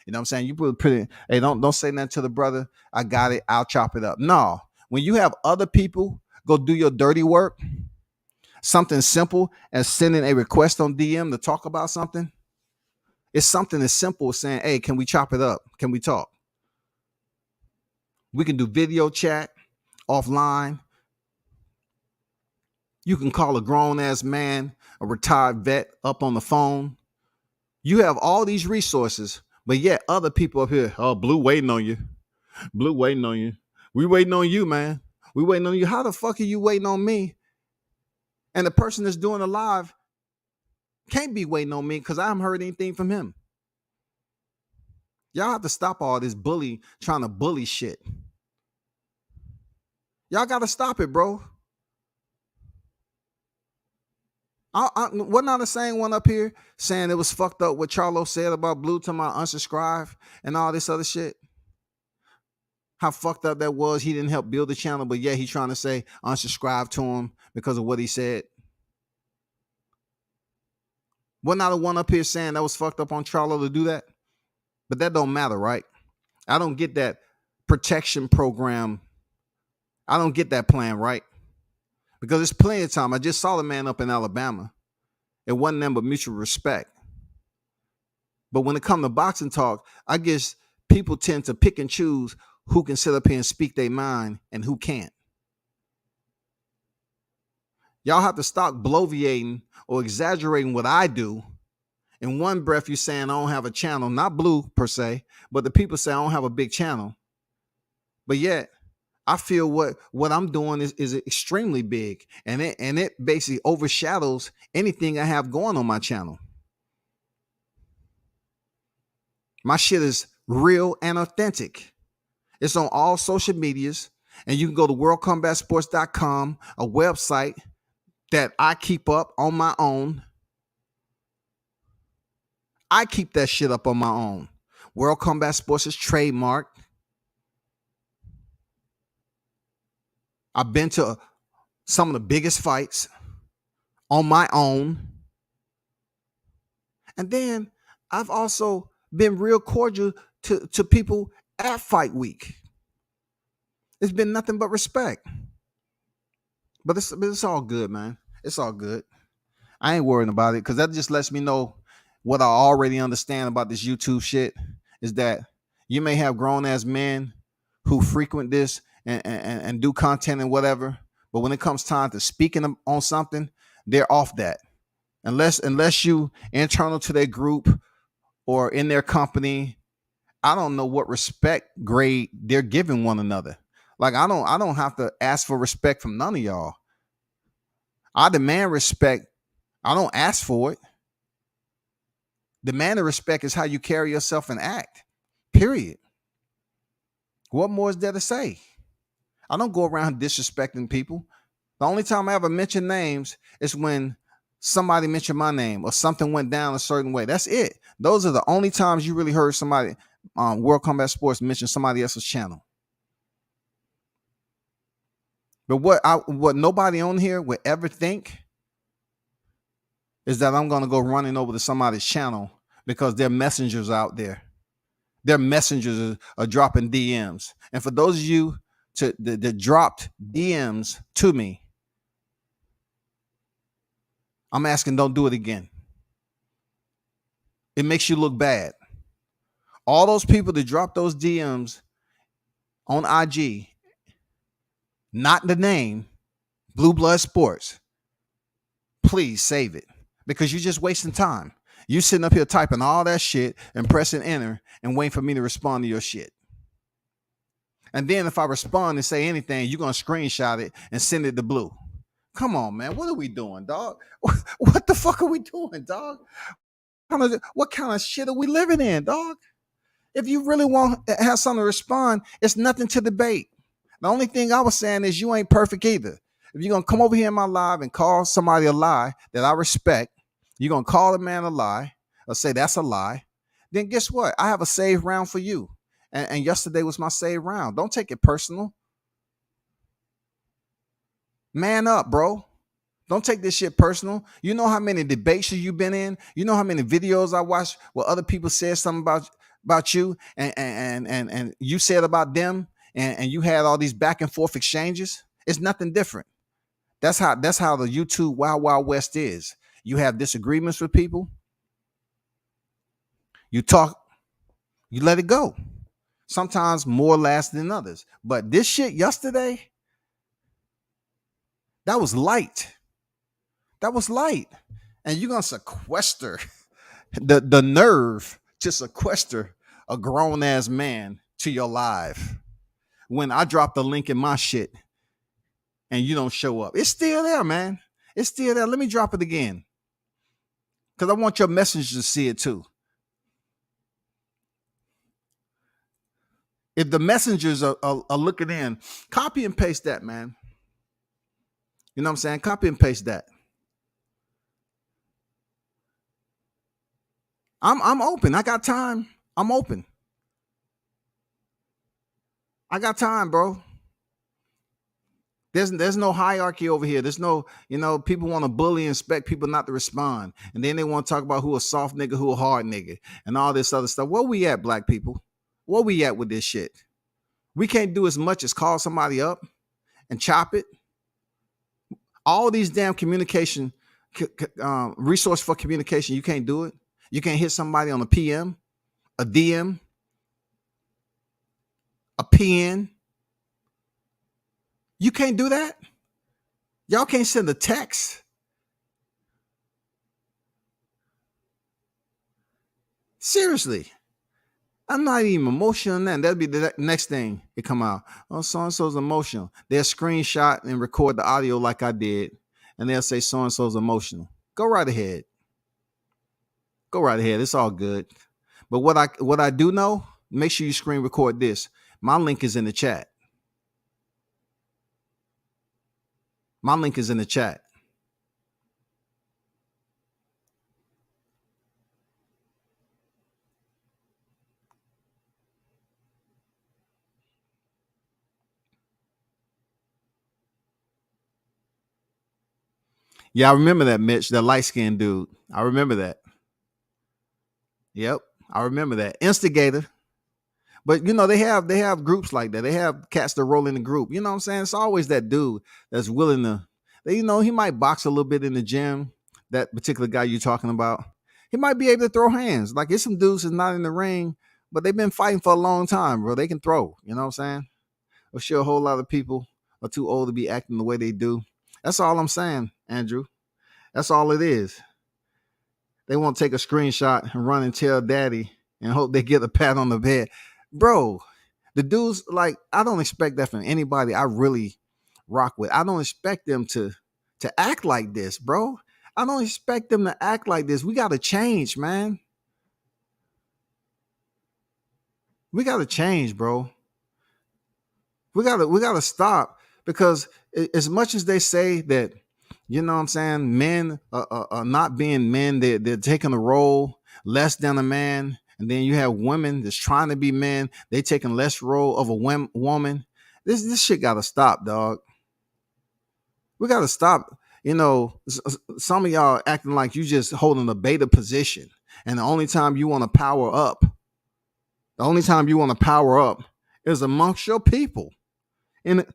You know what I'm saying? You put it, hey, don't say nothing to the brother. I got it. I'll chop it up. No, when you have other people go do your dirty work, something simple as sending a request on DM to talk about something. It's something as simple as saying, hey, can we chop it up? Can we talk? We can do video chat offline. You can call a grown-ass man, a retired vet up on the phone. You have all these resources, but yet other people up here, oh, Blue waiting on you. Blue waiting on you. We waiting on you, man. We waiting on you. How the fuck are you waiting on me? And the person that's doing the live can't be waiting on me because I haven't heard anything from him. Y'all have to stop all this trying to bully shit. Y'all got to stop it, bro. Wasn't I the same one up here saying it was fucked up what Charlo said about Blue to my unsubscribe and all this other shit? How fucked up that was. He didn't help build the channel, but yeah, he's trying to say unsubscribe to him because of what he said. Wasn't I the one up here saying that was fucked up on Charlo to do that? But that don't matter, right? I don't get that protection program. I don't get that plan, right? Because it's plenty of time. I just saw the man up in Alabama. It wasn't them but mutual respect. But when it comes to boxing talk, I guess people tend to pick and choose who can sit up here and speak their mind and who can't. Y'all have to stop bloviating or exaggerating what I do. In one breath, you're saying I don't have a channel, not blue per se, but the people say I don't have a big channel. But yet, I feel what I'm doing is extremely big, and it basically overshadows anything I have going on my channel. My shit is real and authentic. It's on all social medias, and you can go to worldcombatsports.com, a website that I keep up on my own. I keep that shit up on my own. World Combat Sports is trademarked. I've been to some of the biggest fights on my own. And then I've also been real cordial to people at Fight Week. It's been nothing but respect. But it's all good, man. It's all good. I ain't worrying about it because that just lets me know what I already understand about this YouTube shit is that you may have grown-ass men who frequent this and do content and whatever, but when it comes time to speaking on something, they're off that. Unless you internal to their group or in their company, I don't know what respect grade they're giving one another. Like I don't have to ask for respect from none of y'all. I demand respect. I don't ask for it. Demand of respect is how you carry yourself and act. Period. What more is there to say? I don't go around disrespecting people. The only time I ever mention names is when somebody mentioned my name or something went down a certain way. That's it. Those are the only times you really heard somebody, World Combat Sports, mention somebody else's channel. But what nobody on here would ever think is that I'm going to go running over to somebody's channel because their messengers out there. Their messengers are dropping DMs. And for those of you that dropped DMs to me, I'm asking don't do it again. It makes you look bad. All those people that dropped those DMs on IG, not the name, Blue Blood Sports, please save it because you're just wasting time. You sitting up here typing all that shit and pressing enter and waiting for me to respond to your shit. And then if I respond and say anything, you're going to screenshot it and send it to Blue. Come on, man. What are we doing, dog? What the fuck are we doing, dog? What kind of shit are we living in, dog? If you really want to have something to respond, it's nothing to debate. The only thing I was saying is you ain't perfect either. If you're going to come over here in my live and call somebody a lie that I respect, you're going to call a man a lie or say that's a lie, then guess what? I have a save round for you. And yesterday was my save round. Don't take it personal. Man up, bro. Don't take this shit personal. You know how many debates you've been in? You know how many videos I watched where other people said something about you and you said about them and you had all these back and forth exchanges? It's nothing different. That's how the YouTube Wild Wild West is. You have disagreements with people. You talk, you let it go. Sometimes more lasts than others. But this shit yesterday, that was light. That was light. And you're going to sequester the nerve to sequester a grown-ass man to your live when I drop the link in my shit and you don't show up. It's still there, man. It's still there. Let me drop it again because I want your messengers to see it too. If the messengers are looking in, copy and paste that, man. You know what I'm saying? Copy and paste that. I'm open. I got time. I'm open. I got time, bro. There's no hierarchy over here. There's no, people want to bully and expect people not to respond. And then they want to talk about who a soft nigga, who a hard nigga, and all this other stuff. Where we at, black people? Where we at with this shit? We can't do as much as call somebody up and chop it. All these damn communication, resource for communication, you can't do it. You can't hit somebody on a PM, a DM, a PN. You can't do that. Y'all can't send a text. Seriously. I'm not even emotional in that. That'll be the next thing it come out. Oh, so-and-so's emotional. They'll screenshot and record the audio like I did, and they'll say so-and-so's emotional. Go right ahead. Go right ahead. It's all good. But what I do know, make sure you screen record this. My link is in the chat. My link is in the chat. Yeah, I remember that, Mitch, that light-skinned dude. I remember that. Yep, I remember that. Instigator. But they have groups like that. They have cats that roll in the group. You know what I'm saying? It's always that dude that's willing to, he might box a little bit in the gym. That particular guy you're talking about. He might be able to throw hands. Like there's some dudes that's not in the ring, but they've been fighting for a long time, bro. They can throw. You know what I'm saying? I'm sure a whole lot of people are too old to be acting the way they do. That's all I'm saying, Andrew. That's all it is. They won't take a screenshot and run and tell daddy and hope they get a pat on the head. Bro, the dudes, like, I don't expect that from anybody I really rock with. I don't expect them to act like this, bro. I don't expect them to act like this. We got to change, man. We got to change, bro. We gotta stop, because as much as they say that, you know what I'm saying, men are not being men, they're taking a role less than a man. And then you have women that's trying to be men. They taking less role of a woman. This shit got to stop, dog. We got to stop. Some of y'all acting like you just holding a beta position. And the only time you want to power up, is amongst your people. And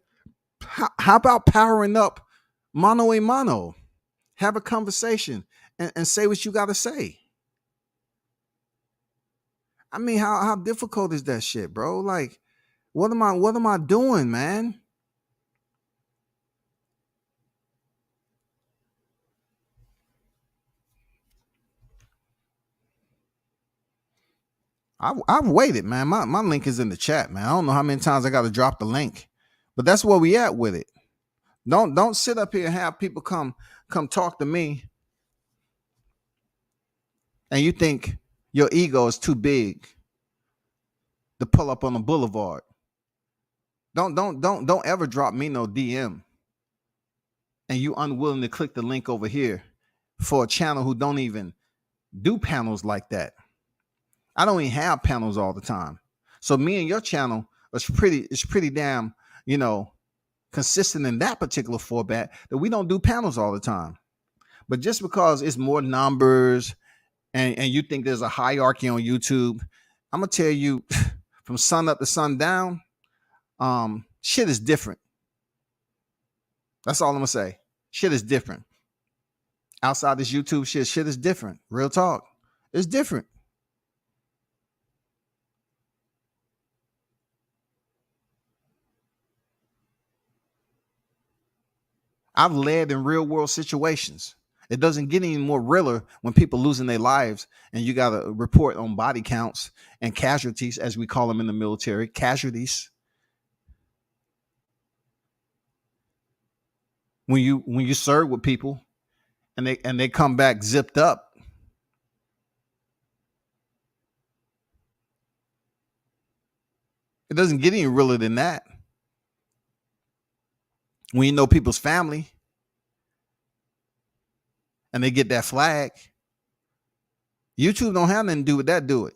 how about powering up mano a mano? Have a conversation and say what you got to say. I mean, how difficult is that shit, bro? Like, what am I doing, man? I've waited, man. My link is in the chat, man. I don't know how many times I got to drop the link, but that's where we at with it. Don't sit up here and have people come talk to me, and you think your ego is too big to pull up on the boulevard. Don't ever drop me no DM, and you unwilling to click the link over here for a channel who don't even do panels like that. I don't even have panels all the time. So me and your channel is pretty damn, consistent in that particular format, that we don't do panels all the time. But just because it's more numbers and you think there's a hierarchy on YouTube, I'm gonna tell you, from sun up to sundown, shit is different. That's all I'm gonna say. Shit is different. Outside this YouTube shit is different. Real talk. It's different. I've led in real world situations. It doesn't get any more realer when people losing their lives and you got to report on body counts and casualties, as we call them in the military, casualties. When you serve with people and they come back zipped up, it doesn't get any realer than that. When you know people's family and they get that flag, YouTube don't have nothing to do with that, do it?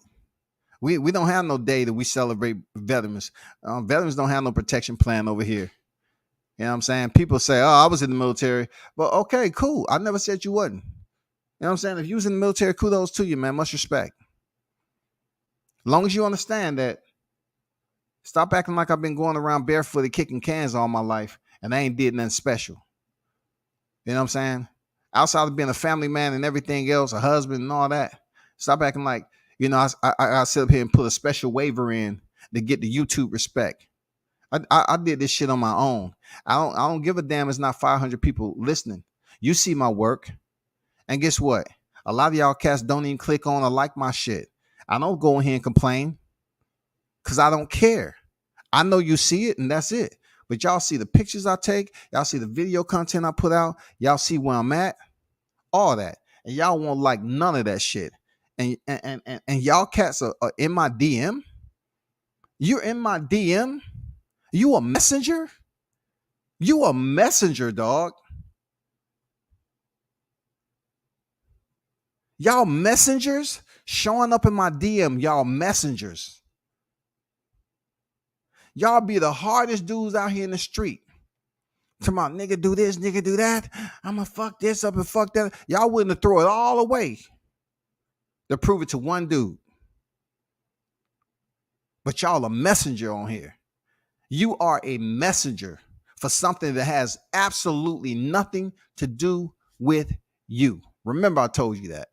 We don't have no day that we celebrate veterans. Veterans don't have no protection plan over here. You know what I'm saying? People say, oh, I was in the military. Well, okay, cool. I never said you wasn't. You know what I'm saying? If you was in the military, kudos to you, man. Much respect. As long as you understand that, stop acting like I've been going around barefooted kicking cans all my life and I ain't did nothing special. You know what I'm saying? Outside of being a family man and everything else, a husband and all that, Stop acting like, I sit up here and put a special waiver in to get the YouTube respect. I did this shit on my own. I don't give a damn. It's not 500 people listening. You see my work, and guess what? A lot of y'all cats don't even click on or like my shit. I don't go in here and complain because I don't care. I know you see it, and that's it. But y'all see the pictures I take. Y'all see the video content I put out. Y'all see where I'm at. All that, and y'all won't like none of that shit. And y'all cats are in my DM. You're in my DM. You a messenger? You a messenger, dog. Y'all messengers showing up in my DM. Y'all messengers. Y'all be the hardest dudes out here in the street. Come on, nigga, do this, nigga, do that. I'ma fuck this up and fuck that. Y'all willing to throw it all away to prove it to one dude. But y'all a messenger on here. You are a messenger for something that has absolutely nothing to do with you. Remember, I told you that.